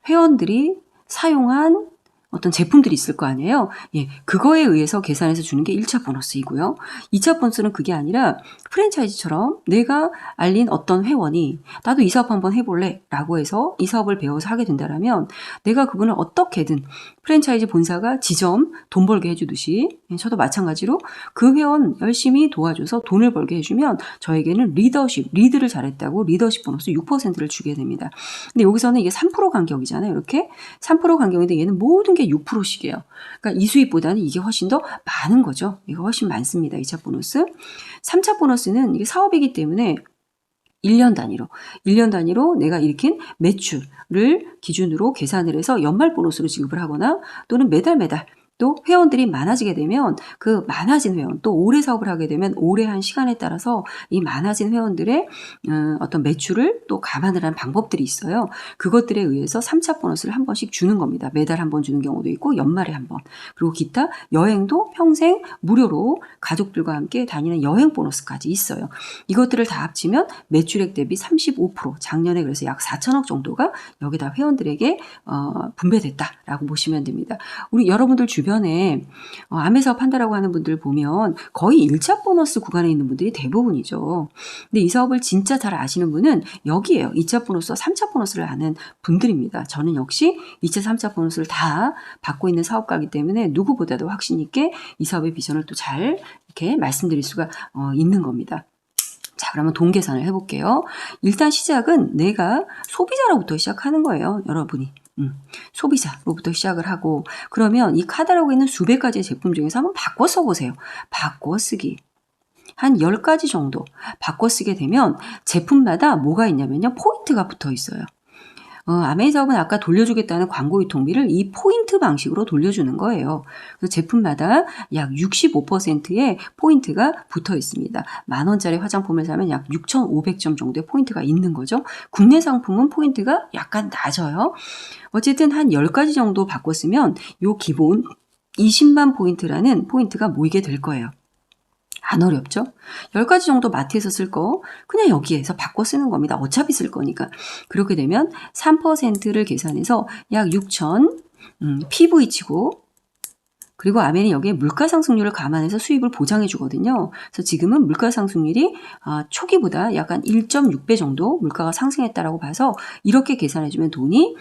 [SPEAKER 1] 회원들이 사용한 어떤 제품들이 있을 거 아니에요. 예, 그거에 의해서 계산해서 주는 게 1차 보너스이고요. 2차 보너스는 그게 아니라 프랜차이즈처럼 내가 알린 어떤 회원이 나도 이 사업 한번 해볼래 라고 해서 이 사업을 배워서 하게 된다면 내가 그분을 어떻게든 프랜차이즈 본사가 지점 돈 벌게 해주듯이 저도 마찬가지로 그 회원 열심히 도와줘서 돈을 벌게 해주면 저에게는 리드를 잘했다고 리더십 보너스 6%를 주게 됩니다. 근데 여기서는 이게 3% 간격이잖아요. 이렇게 3% 간격인데 얘는 모든 게 6%씩이에요. 그러니까 이 수입보다는 이게 훨씬 더 많은 거죠. 이거 훨씬 많습니다. 2차 보너스. 3차 보너스는 이게 사업이기 때문에 1년 단위로 내가 일으킨 매출을 기준으로 계산을 해서 연말 보너스로 지급을 하거나 또는 매달 또 회원들이 많아지게 되면 그 많아진 회원, 또 오래 사업을 하게 되면 오래 한 시간에 따라서 이 많아진 회원들의 어떤 매출을 또 감안을 한 방법들이 있어요. 그것들에 의해서 3차 보너스를 한 번씩 주는 겁니다. 매달 한 번 주는 경우도 있고 연말에 한 번. 그리고 기타 여행도 평생 무료로 가족들과 함께 다니는 여행 보너스까지 있어요. 이것들을 다 합치면 매출액 대비 35%, 작년에 그래서 약 4천억 정도가 여기다 회원들에게 분배됐다라고 보시면 됩니다. 우리 여러분들 주변에 아메 사업 한다라고 하는 분들 보면 거의 1차 보너스 구간에 있는 분들이 대부분이죠. 근데 이 사업을 진짜 잘 아시는 분은 여기에요. 2차 보너스와 3차 보너스를 아는 분들입니다. 저는 역시 2차, 3차 보너스를 다 받고 있는 사업가이기 때문에 누구보다도 확신 있게 이 사업의 비전을 또 잘 이렇게 말씀드릴 수가 있는 겁니다. 자, 그러면 돈 계산을 해볼게요. 일단 시작은 내가 소비자로부터 시작하는 거예요. 여러분이. 소비자로부터 시작을 하고 그러면 이 카달로그에 있는 수백 가지의 제품 중에서 한번 바꿔 써보세요. 바꿔 쓰기. 한 10가지 정도 바꿔 쓰게 되면 제품마다 뭐가 있냐면요. 포인트가 붙어 있어요. 아메이 사업은 아까 돌려주겠다는 광고 유통비를 이 포인트 방식으로 돌려주는 거예요. 그래서 제품마다 약 65%의 포인트가 붙어 있습니다. 10,000원짜리 화장품을 사면 약 6,500점 정도의 포인트가 있는 거죠. 국내 상품은 포인트가 약간 낮아요. 어쨌든 한 10가지 정도 바꿨으면 요 기본 20만 포인트라는 포인트가 모이게 될 거예요. 안 어렵죠? 10가지 정도 마트에서 쓸 거 그냥 여기에서 바꿔 쓰는 겁니다. 어차피 쓸 거니까. 그렇게 되면 3%를 계산해서 약 6,000 PV치고 그리고 아멘이 여기에 물가상승률을 감안해서 수입을 보장해 주거든요. 그래서 지금은 물가상승률이 초기보다 약간 1.6배 정도 물가가 상승했다라고 봐서 이렇게 계산해 주면 돈이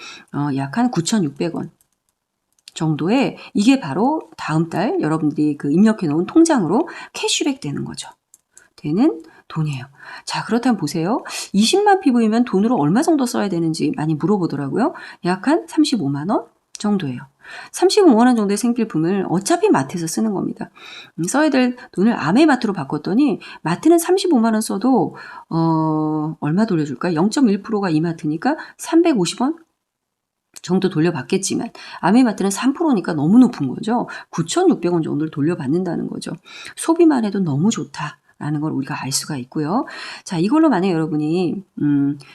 [SPEAKER 1] 약 한 9,600원. 정도의 이게 바로 다음 달 여러분들이 입력해 놓은 통장으로 캐시백 되는 거죠. 되는 돈이에요. 자, 그렇다면 보세요. 20만 PV면 돈으로 얼마 정도 써야 되는지 많이 물어보더라고요. 약 한 35만 원 정도예요. 35만 원 정도의 생필품을 어차피 마트에서 쓰는 겁니다. 써야 될 돈을 아메마트로 바꿨더니 마트는 35만 원 써도 얼마 돌려줄까? 0.1%가 이마트니까 350원? 정도 돌려받겠지만 아메마트는 3%니까 너무 높은 거죠. 9,600원 정도를 돌려받는다는 거죠. 소비만 해도 너무 좋다라는 라는 걸 우리가 알 수가 있고요. 자, 이걸로 만약에 여러분이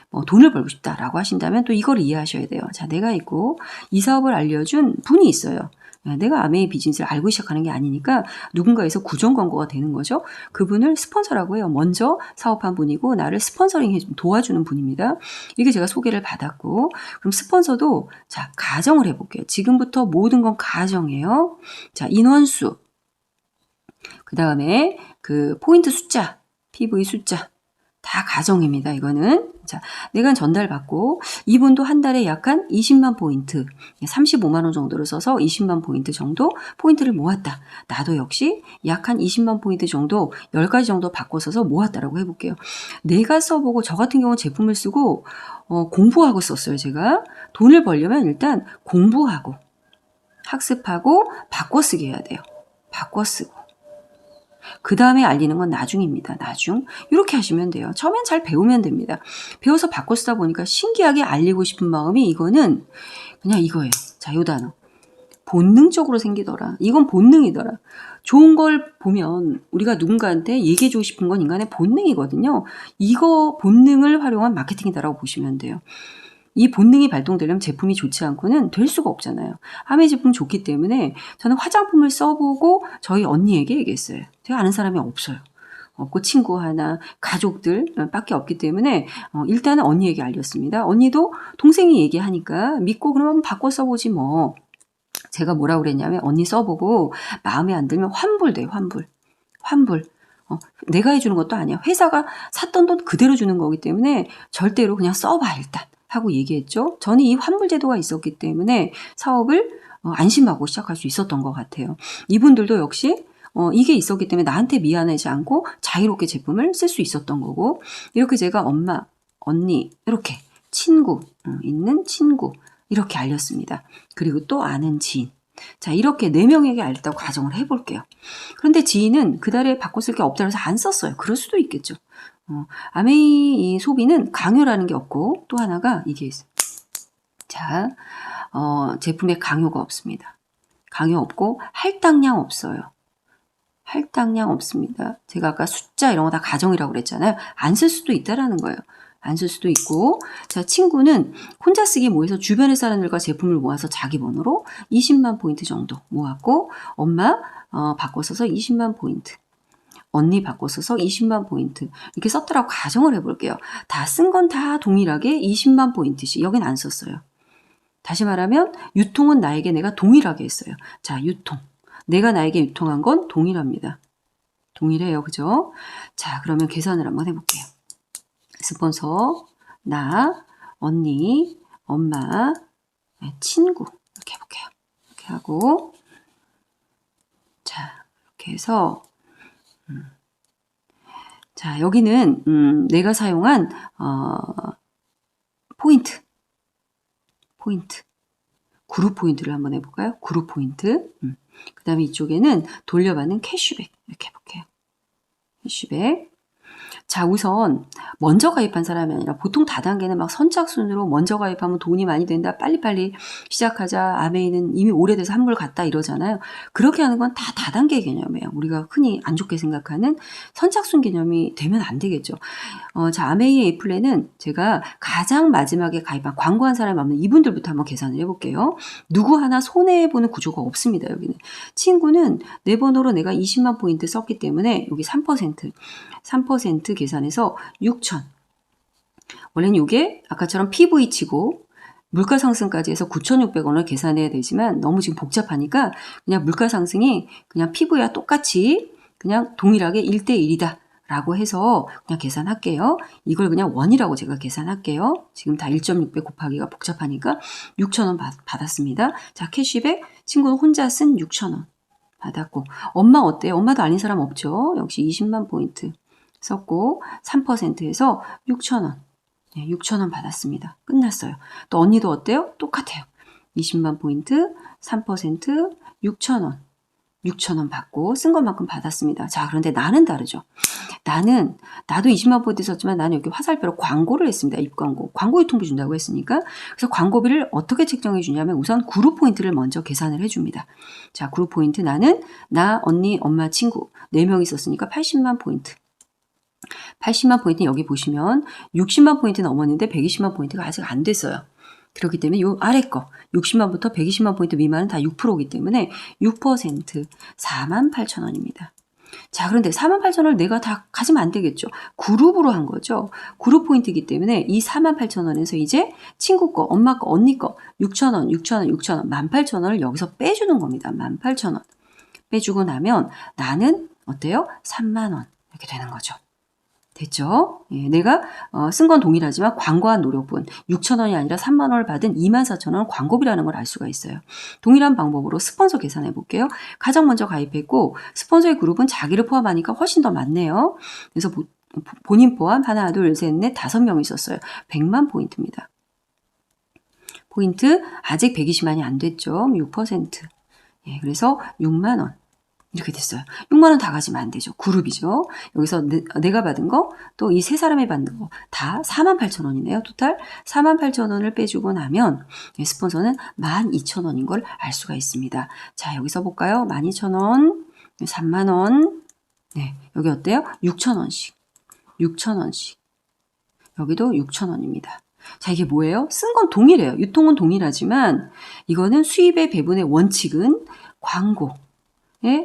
[SPEAKER 1] 뭐 돈을 벌고 싶다라고 하신다면 또 이걸 이해하셔야 돼요. 자, 내가 있고 이 사업을 알려준 분이 있어요. 내가 아메이 비즈니스를 알고 시작하는 게 아니니까 누군가에서 구전 광고가 되는 거죠. 그분을 스폰서라고 해요. 먼저 사업한 분이고 나를 스폰서링 해 도와주는 분입니다. 이게 제가 소개를 받았고, 그럼 스폰서도 자, 가정을 해볼게요. 지금부터 모든 건 가정이에요. 자, 인원수, 그 다음에 그 포인트 숫자, PV 숫자 다 가정입니다. 이거는 자, 내가 전달받고 이분도 한 달에 약 한 20만 포인트, 35만 원 정도를 써서 20만 포인트 정도 포인트를 모았다. 나도 역시 약 한 20만 포인트 정도 10가지 정도 바꿔 써서 모았다라고 해볼게요. 내가 써보고 저 같은 경우는 제품을 쓰고 공부하고 썼어요. 제가 돈을 벌려면 일단 공부하고 학습하고 바꿔 쓰기 해야 돼요. 바꿔 쓰고. 그 다음에 알리는 건 나중입니다. 나중. 이렇게 하시면 돼요. 처음엔 잘 배우면 됩니다. 배워서 바꿔 쓰다 보니까 신기하게 알리고 싶은 마음이 이거는 그냥 이거예요. 자, 요 단어. 본능적으로 생기더라. 이건 본능이더라. 좋은 걸 보면 우리가 누군가한테 얘기해주고 싶은 건 인간의 본능이거든요. 이거 본능을 활용한 마케팅이다라고 보시면 돼요. 이 본능이 발동되려면 제품이 좋지 않고는 될 수가 없잖아요. 아메이 제품 좋기 때문에 저는 화장품을 써보고 저희 언니에게 얘기했어요. 제가 아는 사람이 없어요. 없고 친구 하나, 가족들 밖에 없기 때문에 일단은 언니에게 알렸습니다. 언니도 동생이 얘기하니까 믿고 그러면 바꿔 써보지 뭐. 제가 뭐라고 그랬냐면 언니 써보고 마음에 안 들면 환불돼요. 환불. 내가 해주는 것도 아니야. 회사가 샀던 돈 그대로 주는 거기 때문에 절대로 그냥 써봐 일단. 하고 얘기했죠. 저는 이 환불 제도가 있었기 때문에 사업을 안심하고 시작할 수 있었던 것 같아요. 이분들도 역시 이게 있었기 때문에 나한테 미안하지 않고 자유롭게 제품을 쓸 수 있었던 거고, 이렇게 제가 엄마, 언니, 이렇게 친구, 있는 친구 이렇게 알렸습니다. 그리고 또 아는 지인. 자, 이렇게 4명에게 알렸다고 가정을 해볼게요. 그런데 지인은 그달에 바꿔 쓸 게 없다 해서 안 썼어요. 그럴 수도 있겠죠. 아메이 소비는 강요라는 게 없고 또 하나가 이게 있어요. 자, 제품에 강요가 없습니다. 강요 없고 할당량 없어요. 할당량 없습니다. 제가 아까 숫자 이런 거 다 가정이라고 그랬잖아요. 안 쓸 수도 있다라는 거예요. 안 쓸 수도 있고, 자, 친구는 혼자 쓰기 모여서 주변의 사람들과 제품을 모아서 자기 번호로 20만 포인트 정도 모았고, 엄마 바꿔 써서 20만 포인트. 언니 바꿔 써서 20만 포인트 이렇게 썼더라고 가정을 해볼게요. 다 쓴 건 다 동일하게 20만 포인트씩. 여긴 안 썼어요. 다시 말하면 유통은 나에게 내가 동일하게 했어요. 자, 유통. 내가 나에게 유통한 건 동일합니다. 동일해요. 그죠? 자, 그러면 계산을 한번 해볼게요. 스폰서, 나, 언니, 엄마, 친구 이렇게 해볼게요. 이렇게 하고, 자, 이렇게 해서 자, 여기는 내가 사용한 포인트 그룹 포인트를 한번 해볼까요? 그룹 포인트. 그 다음에 이쪽에는 돌려받는 캐시백 이렇게 해볼게요. 캐시백. 자, 우선 먼저 가입한 사람이 아니라 보통 다단계는 막 선착순으로 먼저 가입하면 돈이 많이 된다. 빨리빨리 시작하자. 아메이는 이미 오래돼서 환불 갔다 이러잖아요. 그렇게 하는 건 다 다단계 개념이에요. 우리가 흔히 안 좋게 생각하는 선착순 개념이 되면 안 되겠죠. 자, 아메이의 A플랜은 제가 가장 마지막에 가입한 광고한 사람이 없는 이분들부터 한번 계산을 해볼게요. 누구 하나 손해보는 구조가 없습니다. 여기는. 친구는 내 번호로 내가 20만 포인트 썼기 때문에 여기 3% 계산해서 6,000. 원래는 이게 아까처럼 PV 치고 물가 상승까지 해서 9,600원을 계산해야 되지만 너무 지금 복잡하니까 그냥 물가 상승이 그냥 PV와 똑같이 그냥 동일하게 1대1이다 라고 해서 그냥 계산할게요. 이걸 그냥 원이라고 제가 계산할게요. 지금 다 1.6배 곱하기가 복잡하니까 6,000원 받았습니다. 자, 캐시백 친구는 혼자 쓴 6,000원 받았고, 엄마 어때요? 엄마도 아닌 사람 없죠? 역시 20만 포인트 썼고 3%에서 6,000원. 네, 6,000원 받았습니다. 끝났어요. 또 언니도 어때요? 똑같아요. 20만 포인트, 3%, 6,000원. 6,000원 받고 쓴 것만큼 받았습니다. 자, 그런데 나는 다르죠. 나도 20만 포인트 썼지만 나는 여기 화살표로 광고를 했습니다. 입광고. 광고 유통비 준다고 했으니까. 그래서 광고비를 어떻게 책정해 주냐면 우선 그룹 포인트를 먼저 계산을 해줍니다. 자, 그룹 포인트 나는 나, 언니, 엄마, 친구 4명이 썼으니까 80만 포인트. 80만 포인트 여기 보시면 60만 포인트 넘었는데 120만 포인트가 아직 안 됐어요. 그렇기 때문에 요 아래 거 60만부터 120만 포인트 미만은 다 6%이기 때문에 6% 48,000원입니다. 자, 그런데 48,000원을 내가 다 가지면 안 되겠죠. 그룹으로 한 거죠. 그룹 포인트이기 때문에 이 48,000원에서 이제 친구 거, 엄마 거, 언니 거 6,000원, 6,000원, 6,000원, 18,000원을 여기서 빼주는 겁니다. 18,000원. 빼주고 나면 나는 어때요? 3만 원 이렇게 되는 거죠. 됐죠? 예, 내가 쓴 건 동일하지만 광고한 노력분 6,000원이 아니라 3만 원을 받은 24,000원 광고비라는 걸 알 수가 있어요. 동일한 방법으로 스폰서 계산해 볼게요. 가장 먼저 가입했고 스폰서의 그룹은 자기를 포함하니까 훨씬 더 많네요. 그래서 본인 포함 하나, 둘, 셋, 넷, 5명 있었어요. 100만 포인트입니다. 포인트 아직 120만이 안 됐죠. 6%. 예, 그래서 6만 원. 이렇게 됐어요. 6만 원 다 가지면 안 되죠. 그룹이죠. 여기서 내가 받은 거, 또 이 세 사람이 받는 거 다 48,000원이네요. 토탈 48,000원을 빼주고 나면 스폰서는 12,000원인 걸 알 수가 있습니다. 자, 여기서 볼까요? 12,000원, 3만 원. 네, 여기 어때요? 6,000원씩. 6,000원씩. 여기도 6,000원입니다. 자, 이게 뭐예요? 쓴 건 동일해요. 유통은 동일하지만 이거는 수입의 배분의 원칙은 광고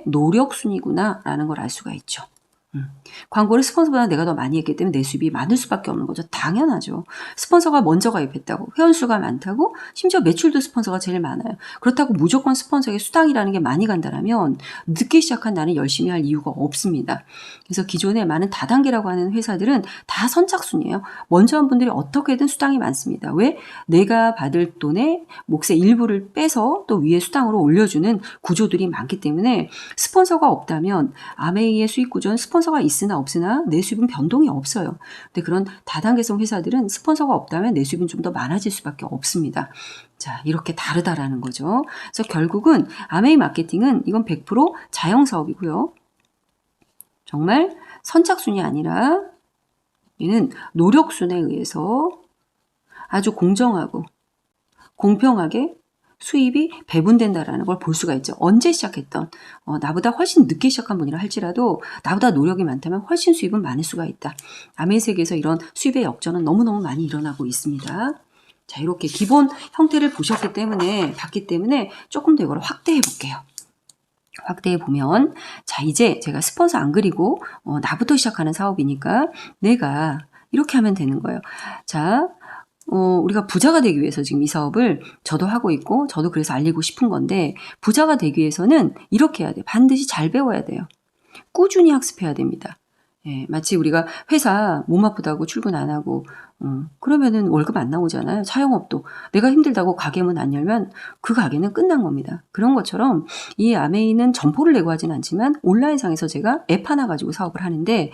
[SPEAKER 1] 노력순이구나 라는 걸 알 수가 있죠. 광고를 스폰서보다 내가 더 많이 했기 때문에 내 수입이 많을 수밖에 없는 거죠. 당연하죠. 스폰서가 먼저 가입했다고, 회원수가 많다고, 심지어 매출도 스폰서가 제일 많아요. 그렇다고 무조건 스폰서에게 수당이라는 게 많이 간다면 늦게 시작한 나는 열심히 할 이유가 없습니다. 그래서 기존에 많은 다단계라고 하는 회사들은 다 선착순이에요. 먼저 한 분들이 어떻게든 수당이 많습니다. 왜? 내가 받을 돈의 몫의 일부를 빼서 또 위에 수당으로 올려주는 구조들이 많기 때문에 스폰서가 없다면 아메이의 수익 구조는 스폰서가 있으나 없으나 내 수입은 변동이 없어요. 근데 그런 다단계성 회사들은 스폰서가 없다면 내 수입은 좀 더 많아질 수밖에 없습니다. 자, 이렇게 다르다라는 거죠. 그래서 결국은 아메이 마케팅은 이건 100% 자영 사업이고요. 정말 선착순이 아니라 얘는 노력순에 의해서 아주 공정하고 공평하게 수입이 배분된다라는 걸 볼 수가 있죠. 언제 시작했던 나보다 훨씬 늦게 시작한 분이라 할지라도 나보다 노력이 많다면 훨씬 수입은 많을 수가 있다. 아메이 세계에서 이런 수입의 역전은 너무너무 많이 일어나고 있습니다. 자, 이렇게 기본 형태를 봤기 때문에 조금 더 이걸 확대해 볼게요. 확대해 보면 자, 이제 제가 스폰서 안 그리고 나부터 시작하는 사업이니까 내가 이렇게 하면 되는 거예요. 자, 우리가 부자가 되기 위해서 지금 이 사업을 저도 하고 있고 저도 그래서 알리고 싶은 건데 부자가 되기 위해서는 이렇게 해야 돼요. 반드시 잘 배워야 돼요. 꾸준히 학습해야 됩니다. 예, 마치 우리가 회사 몸 아프다고 출근 안 하고 그러면은 월급 안 나오잖아요. 사용업도 내가 힘들다고 가게 문 안 열면 그 가게는 끝난 겁니다. 그런 것처럼 이 아메이는 점포를 내고 하진 않지만 온라인상에서 제가 앱 하나 가지고 사업을 하는데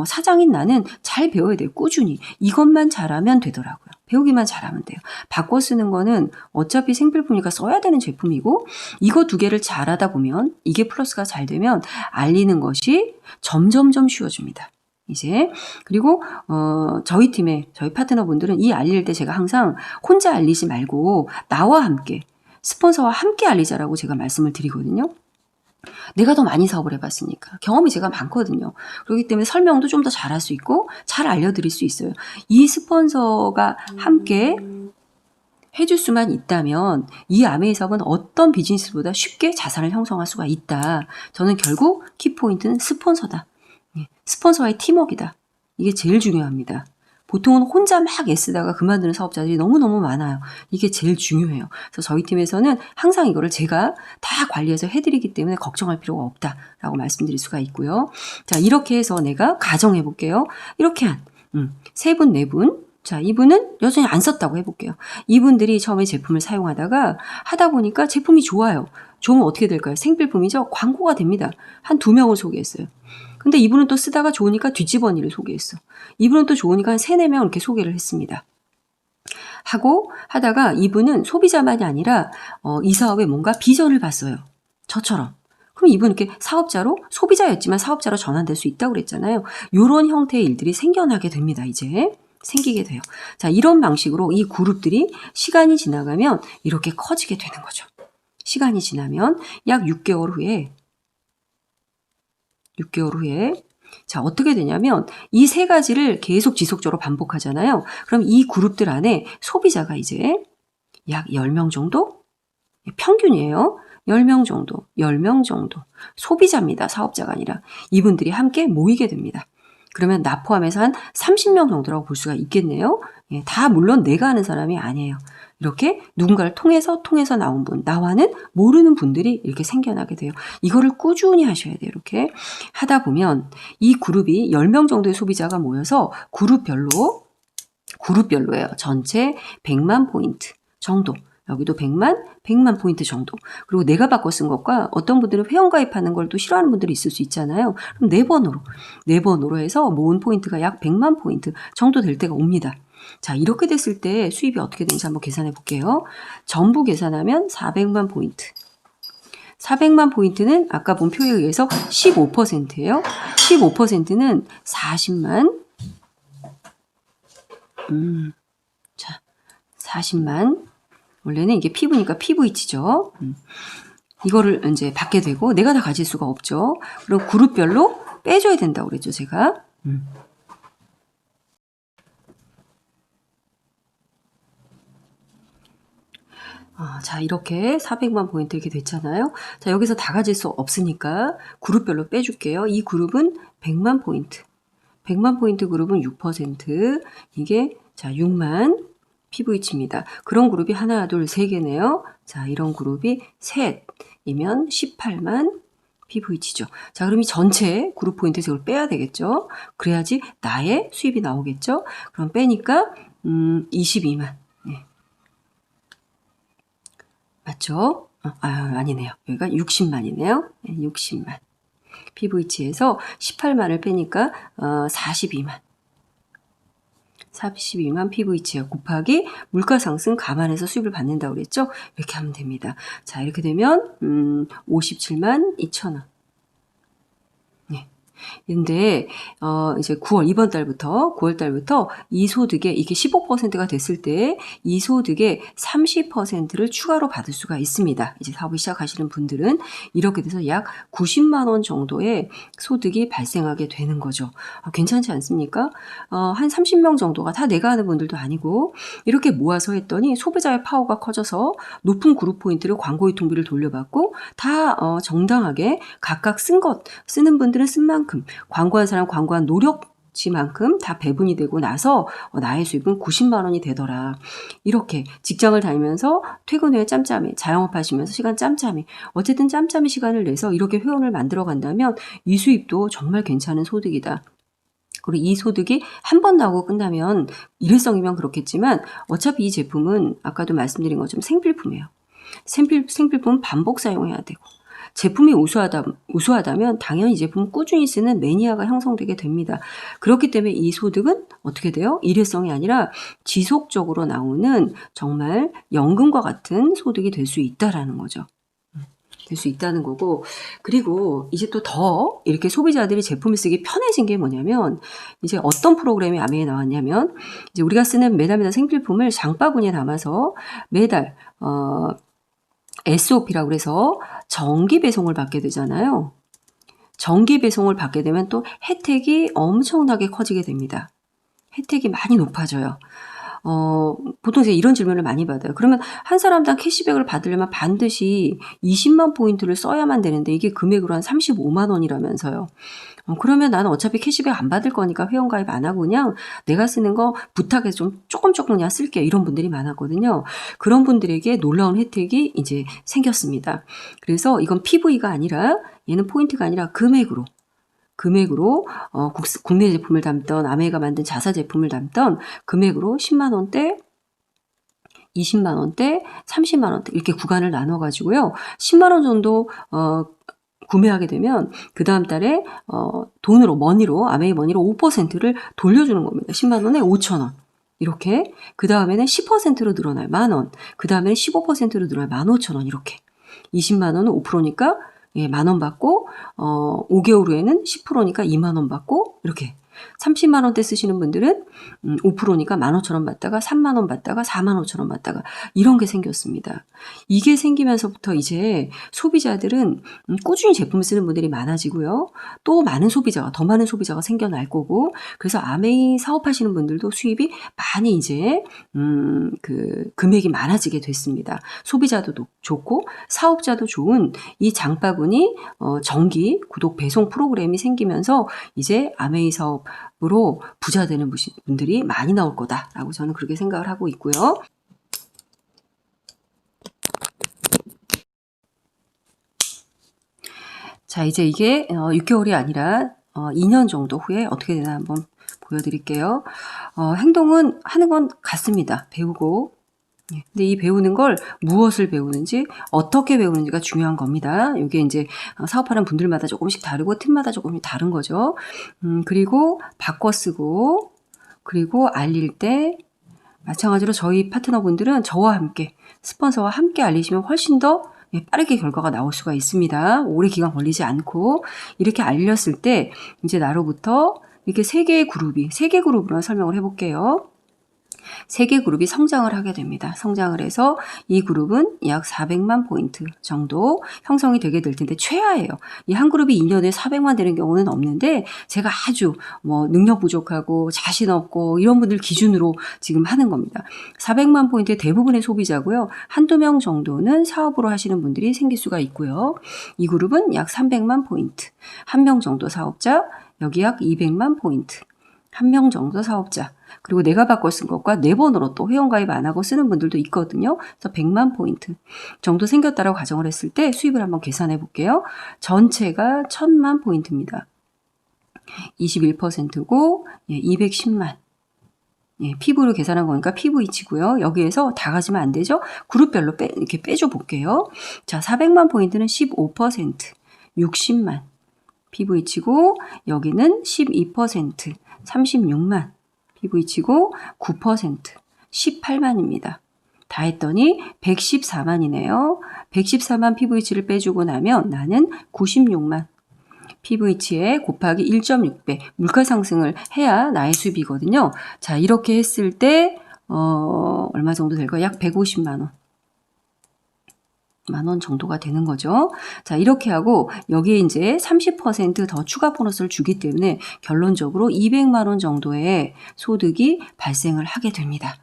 [SPEAKER 1] 사장인 나는 잘 배워야 돼요. 꾸준히. 이것만 잘하면 되더라고요. 배우기만 잘하면 돼요. 바꿔 쓰는 거는 어차피 생필품이니까 써야 되는 제품이고 이거 두 개를 잘하다 보면 이게 플러스가 잘 되면 알리는 것이 점점점 쉬워집니다. 이제 그리고 저희 파트너분들은 이 알릴 때 제가 항상 혼자 알리지 말고 나와 함께 스폰서와 함께 알리자라고 제가 말씀을 드리거든요. 내가 더 많이 사업을 해봤으니까 경험이 제가 많거든요. 그렇기 때문에 설명도 좀 더 잘할 수 있고 잘 알려드릴 수 있어요. 이 스폰서가 함께 해줄 수만 있다면 이 아메이 사업은 어떤 비즈니스보다 쉽게 자산을 형성할 수가 있다. 저는 결국 키포인트는 스폰서다. 스폰서와의 팀워크이다. 이게 제일 중요합니다. 보통은 혼자 막 애쓰다가 그만두는 사업자들이 너무너무 많아요. 이게 제일 중요해요. 그래서 저희 팀에서는 항상 이거를 제가 다 관리해서 해드리기 때문에 걱정할 필요가 없다라고 말씀드릴 수가 있고요. 자, 이렇게 해서 내가 가정해 볼게요. 이렇게 한 세 분, 네 분. 자, 이분은 여전히 안 썼다고 해볼게요. 이분들이 처음에 제품을 사용하다가 하다 보니까 제품이 좋아요. 좋으면 어떻게 될까요? 생필품이죠? 광고가 됩니다. 한 2명을 소개했어요. 근데 이분은 또 쓰다가 좋으니까 뒷집언니를 소개했어. 이분은 또 좋으니까 한 3, 4명 이렇게 소개를 했습니다. 하고 하다가 이분은 소비자만이 아니라 이 사업에 뭔가 비전을 봤어요. 저처럼. 그럼 이분 이렇게 사업자로 소비자였지만 사업자로 전환될 수 있다고 그랬잖아요. 이런 형태의 일들이 생겨나게 됩니다. 이제 생기게 돼요. 자, 이런 방식으로 이 그룹들이 시간이 지나가면 이렇게 커지게 되는 거죠. 시간이 지나면 약 6개월 후에 자, 어떻게 되냐면 이 세 가지를 계속 지속적으로 반복하잖아요. 그럼 이 그룹들 안에 소비자가 이제 약 10명 정도? 평균이에요. 10명 정도, 10명 정도. 소비자입니다. 사업자가 아니라. 이분들이 함께 모이게 됩니다. 그러면 나 포함해서 한 30명 정도라고 볼 수가 있겠네요. 예, 다 물론 내가 아는 사람이 아니에요. 이렇게 누군가를 통해서 나온 분, 나와는 모르는 분들이 이렇게 생겨나게 돼요. 이거를 꾸준히 하셔야 돼요. 이렇게 하다 보면 이 그룹이 10명 정도의 소비자가 모여서 그룹별로예요. 전체 100만 포인트 정도. 여기도 100만 포인트 정도. 그리고 내가 바꿔 쓴 것과 어떤 분들은 회원가입하는 걸 또 싫어하는 분들이 있을 수 있잖아요. 그럼 4번으로 해서 모은 포인트가 약 100만 포인트 정도 될 때가 옵니다. 자, 이렇게 됐을 때 수입이 어떻게 되는지 한번 계산해 볼게요. 전부 계산하면 400만 포인트. 400만 포인트는 아까 본 표에 의해서 15%예요. 15%는 40만. 자, 40만. 원래는 이게 피부니까 PV치죠. 이거를 이제 받게 되고 내가 다 가질 수가 없죠. 그럼 그룹별로 빼줘야 된다고 그랬죠, 제가. 자, 이렇게 400만 포인트 이렇게 됐잖아요. 자, 여기서 다 가질 수 없으니까 그룹별로 빼줄게요. 이 그룹은 100만 포인트. 100만 포인트 그룹은 6%. 이게 자, 6만 PV치입니다. 그런 그룹이 하나, 둘, 세 개네요. 자, 이런 그룹이 셋이면 18만 PV치죠. 자, 그럼 이 전체 그룹 포인트에서 이걸 빼야 되겠죠. 그래야지 나의 수입이 나오겠죠. 그럼 빼니까 22만. 네. 맞죠? 아니네요. 여기가 60만이네요. 60만. PV치에서 18만을 빼니까 42만. 42만 PV치요. 곱하기 물가 상승 감안해서 수입을 받는다고 그랬죠? 이렇게 하면 됩니다. 자, 이렇게 되면 57만 2천원. 네. 근데 이제 이번 달부터 9월 달부터 이 소득에 이게 15%가 됐을 때 이 소득의 30%를 추가로 받을 수가 있습니다. 이제 사업을 시작하시는 분들은 이렇게 돼서 약 90만 원 정도의 소득이 발생하게 되는 거죠. 괜찮지 않습니까? 한 30명 정도가 다 내가 아는 분들도 아니고 이렇게 모아서 했더니 소비자의 파워가 커져서 높은 그룹 포인트를 광고 유통비를 돌려받고 다 정당하게 각각 쓰는 분들은 쓴 만큼 광고한 사람 광고한 노력치만큼 다 배분이 되고 나서 나의 수입은 90만 원이 되더라. 이렇게 직장을 다니면서 퇴근 후에 짬짬이, 자영업 하시면서 시간 짬짬이, 어쨌든 짬짬이 시간을 내서 이렇게 회원을 만들어 간다면 이 수입도 정말 괜찮은 소득이다. 그리고 이 소득이 한 번 나오고 끝나면 일회성이면 그렇겠지만 어차피 이 제품은 아까도 말씀드린 것처럼 생필품이에요. 생필품은 반복 사용해야 되고 제품이 우수하다면 당연히 이 제품을 꾸준히 쓰는 매니아가 형성되게 됩니다. 그렇기 때문에 이 소득은 어떻게 돼요? 일회성이 아니라 지속적으로 나오는 정말 연금과 같은 소득이 될 수 있다라는 거죠. 될 수 있다는 거고, 그리고 이제 또 더 이렇게 소비자들이 제품을 쓰기 편해진 게 뭐냐면 이제 어떤 프로그램이 아메에 나왔냐면 이제 우리가 쓰는 매달 생필품을 장바구니에 담아서 매달 SOP라고 해서 정기 배송을 받게 되잖아요. 정기 배송을 받게 되면 또 혜택이 엄청나게 커지게 됩니다. 혜택이 많이 높아져요. 보통 제가 이런 질문을 많이 받아요. 그러면 한 사람당 캐시백을 받으려면 반드시 20만 포인트를 써야만 되는데 이게 금액으로 한 35만 원이라면서요. 그러면 나는 어차피 캐시백 안 받을 거니까 회원가입 안 하고 그냥 내가 쓰는 거 부탁해서 좀 조금 그냥 쓸게 이런 분들이 많았거든요. 그런 분들에게 놀라운 혜택이 이제 생겼습니다. 그래서 이건 PV가 아니라 얘는 포인트가 아니라 금액으로 국내 제품을 담던 아메가 만든 자사 제품을 담던 금액으로 10만 원대 20만 원대, 30만 원대 이렇게 구간을 나눠 가지고요. 10만 원 정도 구매하게 되면 그 다음 달에 머니로 아메이 머니로 5%를 돌려주는 겁니다. 10만 원에 5천 원. 이렇게 그 다음에는 10%로 늘어나요. 만 원. 그 다음에는 15%로 늘어나요. 15,000원 이렇게. 20만 원은 5%니까 만 원 받고 5개월 후에는 10%니까 2만 원 받고 이렇게 30만 원대 쓰시는 분들은 5%니까 15,000원 받다가 3만 원 받다가 4만 5천 원 받다가 이런 게 생겼습니다. 이게 생기면서부터 이제 소비자들은 꾸준히 제품을 쓰는 분들이 많아지고요. 또 더 많은 소비자가 생겨날 거고, 그래서 아메이 사업하시는 분들도 수입이 많이 이제 그 금액이 많아지게 됐습니다. 소비자도 좋고 사업자도 좋은 이 장바구니 정기 구독 배송 프로그램이 생기면서 이제 아메이 사업으로 부자 되는 분들이 많이 나올 거다라고 저는 그렇게 생각을 하고 있고요. 자, 이제 이게 6개월이 아니라 2년 정도 후에 어떻게 되나 한번 보여드릴게요. 행동은 하는 건 같습니다. 배우고. 근데 이 배우는 걸 무엇을 배우는지, 어떻게 배우는지가 중요한 겁니다. 이게 이제 사업하는 분들마다 조금씩 다르고 팀마다 조금씩 다른 거죠. 그리고 바꿔 쓰고, 그리고 알릴 때 마찬가지로 저희 파트너분들은 저와 함께, 스폰서와 함께 알리시면 훨씬 더 빠르게 결과가 나올 수가 있습니다. 오래 기간 걸리지 않고. 이렇게 알렸을 때 이제 나로부터 이렇게 3개 그룹으로 설명을 해볼게요. 3개 그룹이 성장을 하게 됩니다. 성장을 해서 이 그룹은 약 400만 포인트 정도 형성이 되게 될 텐데, 최하예요. 이 한 그룹이 2년에 400만 되는 경우는 없는데, 제가 아주 능력 부족하고 자신 없고 이런 분들 기준으로 지금 하는 겁니다. 400만 포인트의 대부분의 소비자고요. 한두 명 정도는 사업으로 하시는 분들이 생길 수가 있고요. 이 그룹은 약 300만 포인트. 한 명 정도 사업자, 여기 약 200만 포인트. 한 명 정도 사업자. 그리고 내가 바꿔 쓴 것과 4번으로 또 회원가입 안 하고 쓰는 분들도 있거든요. 그래서 100만 포인트 정도 생겼다라고 가정을 했을 때 수입을 한번 계산해 볼게요. 전체가 1000만 포인트입니다. 21%고 210만. PV로 계산한 거니까 PV치고요. 여기에서 다 가지면 안 되죠. 그룹별로 이렇게 빼줘 볼게요. 자, 400만 포인트는 15%, 60만. PV치고 여기는 12%, 36만. PV치고 9%, 18만입니다. 다 했더니 114만이네요. 114만 PV치를 빼주고 나면 나는 96만. PV치에 곱하기 1.6배 물가 상승을 해야 나의 수입이거든요. 자, 이렇게 했을 때 얼마 정도 될까요? 약 150만 원. 만원 정도가 되는 거죠. 자, 이렇게 하고 여기에 이제 30% 더 추가 보너스를 주기 때문에 결론적으로 200만 원 정도의 소득이 발생을 하게 됩니다.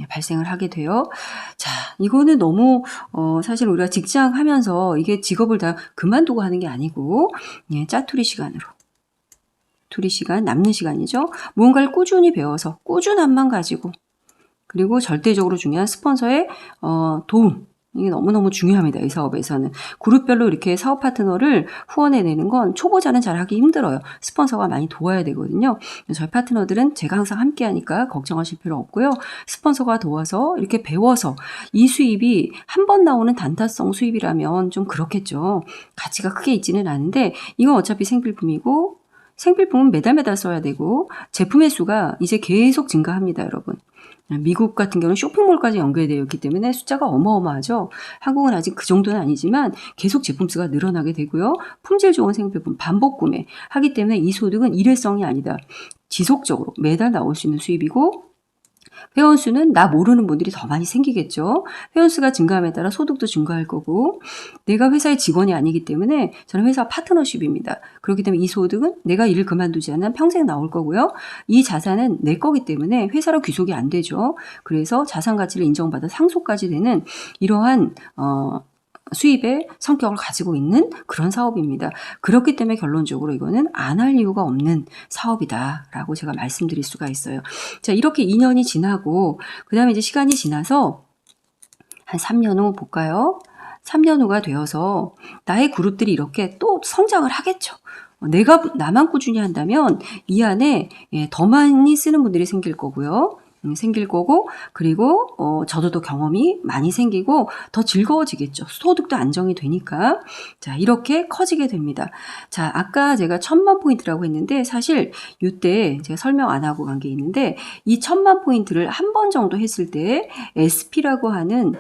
[SPEAKER 1] 발생을 하게 돼요. 자, 이거는 너무 사실 우리가 직장 하면서 이게 직업을 다 그만두고 하는 게 아니고 짜투리 시간으로. 투리 시간, 남는 시간이죠. 무언가를 꾸준히 배워서 꾸준함만 가지고, 그리고 절대적으로 중요한 스폰서의 도움. 이게 너무너무 중요합니다. 이 사업에서는. 그룹별로 이렇게 사업 파트너를 후원해내는 건 초보자는 잘하기 힘들어요. 스폰서가 많이 도와야 되거든요. 저희 파트너들은 제가 항상 함께하니까 걱정하실 필요 없고요. 스폰서가 도와서 이렇게 배워서 이 수입이 한 번 나오는 단타성 수입이라면 좀 그렇겠죠. 가치가 크게 있지는 않은데, 이건 어차피 생필품이고, 생필품은 매달 써야 되고, 제품의 수가 이제 계속 증가합니다, 여러분. 미국 같은 경우는 쇼핑몰까지 연결되어 있기 때문에 숫자가 어마어마하죠. 한국은 아직 그 정도는 아니지만 계속 제품 수가 늘어나게 되고요. 품질 좋은 생필품 반복 구매 하기 때문에 이 소득은 일회성이 아니다. 지속적으로 매달 나올 수 있는 수입이고, 회원 수는 나 모르는 분들이 더 많이 생기겠죠. 회원 수가 증가함에 따라 소득도 증가할 거고, 내가 회사의 직원이 아니기 때문에 저는 회사 파트너십입니다. 그렇기 때문에 이 소득은 내가 일을 그만두지 않으면 평생 나올 거고요. 이 자산은 내 거기 때문에 회사로 귀속이 안 되죠. 그래서 자산 가치를 인정받아 상속까지 되는 이러한 수입의 성격을 가지고 있는 그런 사업입니다. 그렇기 때문에 결론적으로 이거는 안 할 이유가 없는 사업이다라고 제가 말씀드릴 수가 있어요. 자, 이렇게 2년이 지나고 그 다음에 이제 시간이 지나서 한 3년 후 볼까요? 3년 후가 되어서 나의 그룹들이 이렇게 또 성장을 하겠죠. 나만 꾸준히 한다면 이 안에 더 많이 쓰는 분들이 생길 거고요. 생길 거고, 그리고 저도 또 경험이 많이 생기고 더 즐거워지겠죠. 소득도 안정이 되니까. 자, 이렇게 커지게 됩니다. 자, 아까 제가 1000만 포인트라고 했는데 사실 이때 제가 설명 안 하고 간 게 있는데, 이 1000만 포인트를 한 번 정도 했을 때 SP라고 하는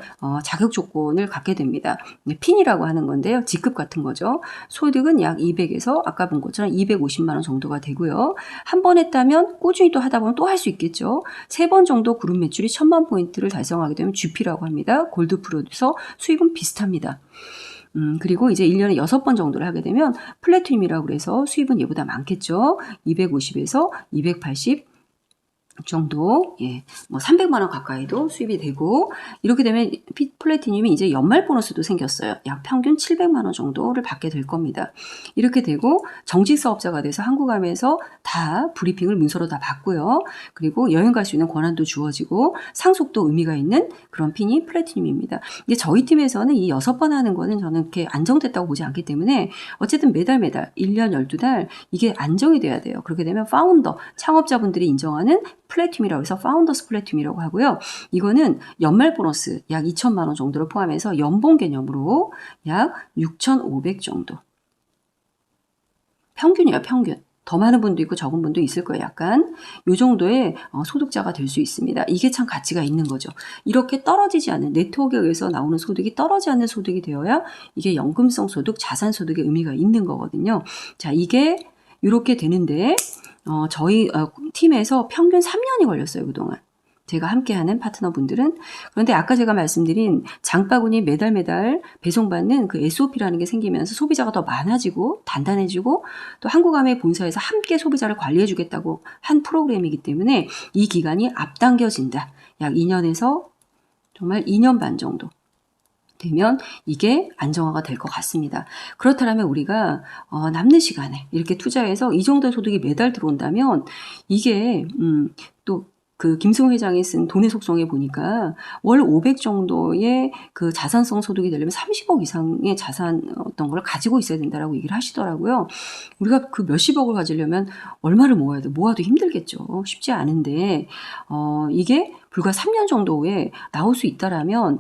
[SPEAKER 1] 자격 조건을 갖게 됩니다. 핀이라고 하는 건데요. 직급 같은 거죠. 소득은 약 200에서 아까 본 것처럼 250만 원 정도가 되고요. 한 번 했다면 꾸준히 또 하다 보면 또 할 수 있겠죠. 3번 정도 그룹 매출이 1000만 포인트를 달성하게 되면 GP라고 합니다. 골드 프로듀서 수익은 비슷합니다. 그리고 이제 1년에 6번 정도를 하게 되면 플래티늄이라고 그래서 수입은 얘보다 많겠죠. 250에서 280 정도, 예, 뭐 300만 원 가까이도 수입이 되고, 이렇게 되면 플래티늄이 이제 연말 보너스도 생겼어요. 약 평균 700만 원 정도를 받게 될 겁니다. 이렇게 되고 정직 사업자가 돼서 한국암에서 다 브리핑을 문서로 다 받고요. 그리고 여행 갈 수 있는 권한도 주어지고 상속도 의미가 있는 그런 핀이 플래티늄입니다. 근데 저희 팀에서는 이 6번 하는 거는 저는 그렇게 안정됐다고 보지 않기 때문에 어쨌든 매달 1년 12달 이게 안정이 돼야 돼요. 그렇게 되면 파운더, 창업자분들이 인정하는 플래티늄이라고 해서 파운더스 플래티늄이라고 하고요. 이거는 연말 보너스 약 2천만 원 정도를 포함해서 연봉 개념으로 약 6,500 정도. 평균이에요, 평균. 더 많은 분도 있고 적은 분도 있을 거예요. 약간 이 정도의 소득자가 될 수 있습니다. 이게 참 가치가 있는 거죠. 이렇게 떨어지지 않는, 네트워크에 의해서 나오는 소득이 떨어지지 않는 소득이 되어야 이게 연금성 소득, 자산 소득의 의미가 있는 거거든요. 자, 이게 이렇게 되는데 저희 팀에서 평균 3년이 걸렸어요, 그동안. 제가 함께하는 파트너분들은. 그런데 아까 제가 말씀드린 장바구니 매달 배송받는 그 SOP라는 게 생기면서 소비자가 더 많아지고 단단해지고 또 한국암의 본사에서 함께 소비자를 관리해주겠다고 한 프로그램이기 때문에 이 기간이 앞당겨진다. 약 2년에서 정말 2년 반 정도 되면 이게 안정화가 될 것 같습니다. 그렇다면 우리가 남는 시간에 이렇게 투자해서 이 정도 소득이 매달 들어온다면 이게 또 그 김승호 회장이 쓴 돈의 속성에 보니까 월 500 정도의 그 자산성 소득이 되려면 30억 이상의 자산 어떤 걸 가지고 있어야 된다라고 얘기를 하시더라고요. 우리가 그 몇십억을 가지려면 얼마를 모아야 돼? 모아도 힘들겠죠. 쉽지 않은데 이게 불과 3년 정도 후에 나올 수 있다라면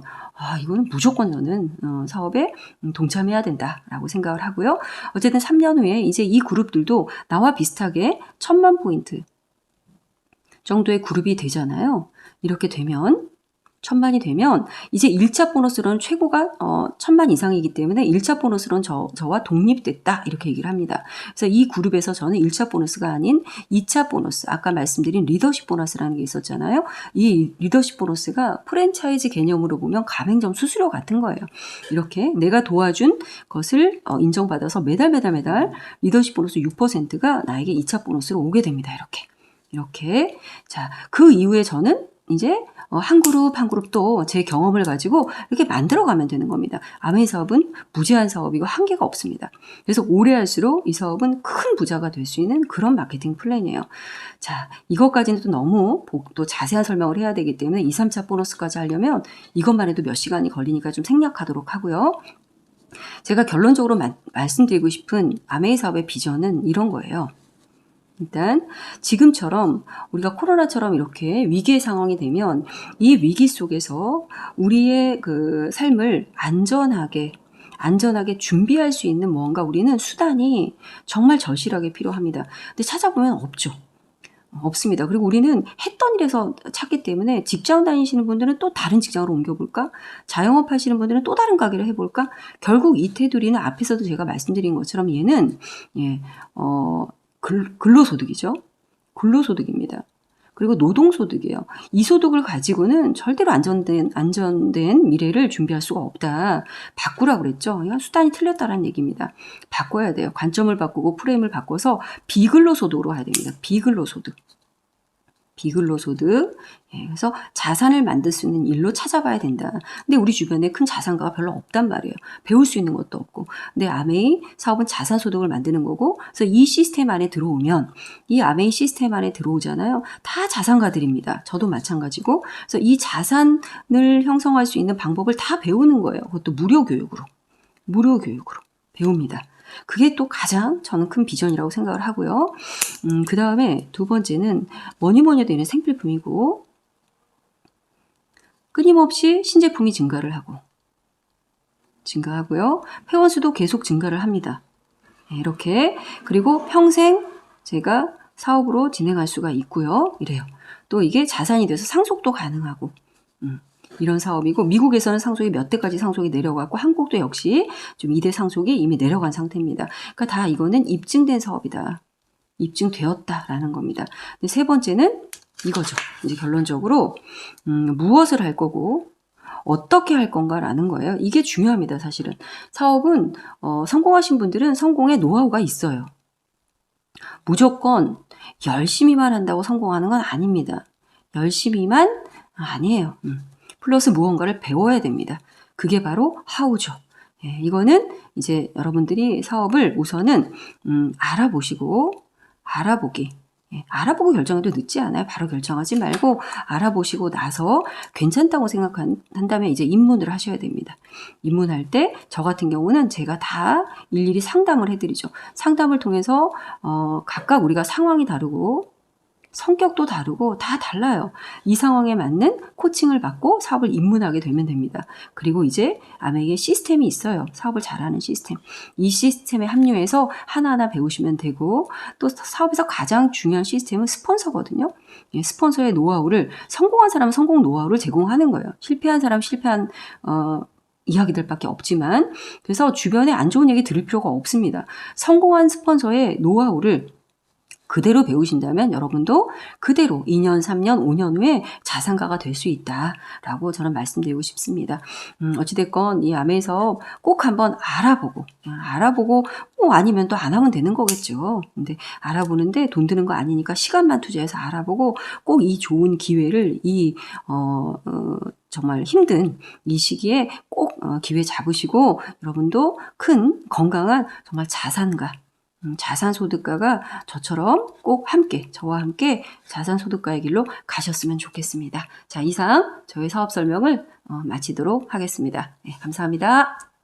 [SPEAKER 1] 이거는 무조건 저는 사업에 동참해야 된다라고 생각을 하고요. 어쨌든 3년 후에 이제 이 그룹들도 나와 비슷하게 1000만 포인트 정도의 그룹이 되잖아요. 이렇게 되면 1000만이 되면 이제 1차 보너스로는 최고가 1000만 이상이기 때문에 1차 보너스로는 저와 독립됐다 이렇게 얘기를 합니다. 그래서 이 그룹에서 저는 1차 보너스가 아닌 2차 보너스, 아까 말씀드린 리더십 보너스라는 게 있었잖아요. 이 리더십 보너스가 프랜차이즈 개념으로 보면 가맹점 수수료 같은 거예요. 이렇게 내가 도와준 것을 인정받아서 매달 리더십 보너스 6%가 나에게 2차 보너스로 오게 됩니다. 이렇게. 자, 그 이후에 저는 이제 한 그룹 또 제 경험을 가지고 이렇게 만들어가면 되는 겁니다. 아메이 사업은 무제한 사업이고 한계가 없습니다. 그래서 오래 할수록 이 사업은 큰 부자가 될 수 있는 그런 마케팅 플랜이에요. 자, 이것까지는 또 너무 또 자세한 설명을 해야 되기 때문에 2, 3차 보너스까지 하려면 이것만 해도 몇 시간이 걸리니까 좀 생략하도록 하고요. 제가 결론적으로 말씀드리고 싶은 아메이 사업의 비전은 이런 거예요. 일단 지금처럼 우리가 코로나처럼 이렇게 위기의 상황이 되면 이 위기 속에서 우리의 그 삶을 안전하게 준비할 수 있는 뭔가 우리는 수단이 정말 절실하게 필요합니다. 근데 찾아보면 없죠. 없습니다. 그리고 우리는 했던 일에서 찾기 때문에 직장 다니시는 분들은 또 다른 직장으로 옮겨볼까? 자영업 하시는 분들은 또 다른 가게를 해볼까? 결국 이 테두리는 앞에서도 제가 말씀드린 것처럼 얘는 근로소득이죠. 근로소득입니다. 그리고 노동소득이에요. 이 소득을 가지고는 절대로 안전된 미래를 준비할 수가 없다. 바꾸라고 그랬죠. 그러니까 수단이 틀렸다는 얘기입니다. 바꿔야 돼요. 관점을 바꾸고 프레임을 바꿔서 비근로소득으로 가야 됩니다. 비근로소득. 그래서 자산을 만들 수 있는 일로 찾아봐야 된다. 근데 우리 주변에 큰 자산가가 별로 없단 말이에요. 배울 수 있는 것도 없고. 근데 아메이 사업은 자산 소득을 만드는 거고, 그래서 이 시스템 안에 들어오면, 이 아메이 시스템 안에 들어오잖아요. 다 자산가들입니다. 저도 마찬가지고. 그래서 이 자산을 형성할 수 있는 방법을 다 배우는 거예요. 그것도 무료 교육으로 배웁니다. 그게 또 가장 저는 큰 비전이라고 생각을 하고요. 그 다음에 두 번째는 뭐니 해도 얘는 생필품이고, 끊임없이 신제품이 증가하고요. 회원수도 계속 증가를 합니다. 이렇게. 그리고 평생 제가 사업으로 진행할 수가 있고요. 이래요. 또 이게 자산이 돼서 상속도 가능하고 이런 사업이고, 미국에서는 상속이 몇 대까지 상속이 내려갔고 한국도 역시 좀 2대 상속이 이미 내려간 상태입니다. 그러니까 다 이거는 입증된 사업이다. 입증되었다라는 겁니다. 근데 세 번째는 이거죠. 이제 결론적으로 무엇을 할 거고 어떻게 할 건가라는 거예요. 이게 중요합니다. 사실은 사업은 성공하신 분들은 성공의 노하우가 있어요. 무조건 열심히만 한다고 성공하는 건 아닙니다. 열심히만 아니에요. 플러스 무언가를 배워야 됩니다. 그게 바로 하우죠. 이거는 이제 여러분들이 사업을 우선은 알아보고 결정해도 늦지 않아요. 바로 결정하지 말고 알아보시고 나서 괜찮다고 생각한다면 이제 입문을 하셔야 됩니다. 입문할 때 저 같은 경우는 제가 다 일일이 상담을 해드리죠. 상담을 통해서 각각 우리가 상황이 다르고 성격도 다르고 다 달라요. 이 상황에 맞는 코칭을 받고 사업을 입문하게 되면 됩니다. 그리고 이제 아메이게 시스템이 있어요. 사업을 잘하는 시스템. 이 시스템에 합류해서 하나하나 배우시면 되고, 또 사업에서 가장 중요한 시스템은 스폰서거든요. 스폰서의 노하우를, 성공한 사람은 성공 노하우를 제공하는 거예요. 실패한 사람은 실패한 이야기들밖에 없지만, 그래서 주변에 안 좋은 얘기 들을 필요가 없습니다. 성공한 스폰서의 노하우를 그대로 배우신다면 여러분도 그대로 2년, 3년, 5년 후에 자산가가 될 수 있다라고 저는 말씀드리고 싶습니다. 어찌됐건 이 암에서 꼭 한번 알아보고 아니면 또 안 하면 되는 거겠죠. 근데 알아보는데 돈 드는 거 아니니까 시간만 투자해서 알아보고 꼭 이 좋은 기회를 정말 힘든 이 시기에 꼭 기회 잡으시고 여러분도 큰 건강한 정말 자산가, 자산소득가가 저처럼 꼭 저와 함께 자산소득가의 길로 가셨으면 좋겠습니다. 자, 이상 저희 사업 설명을 마치도록 하겠습니다. 네, 감사합니다.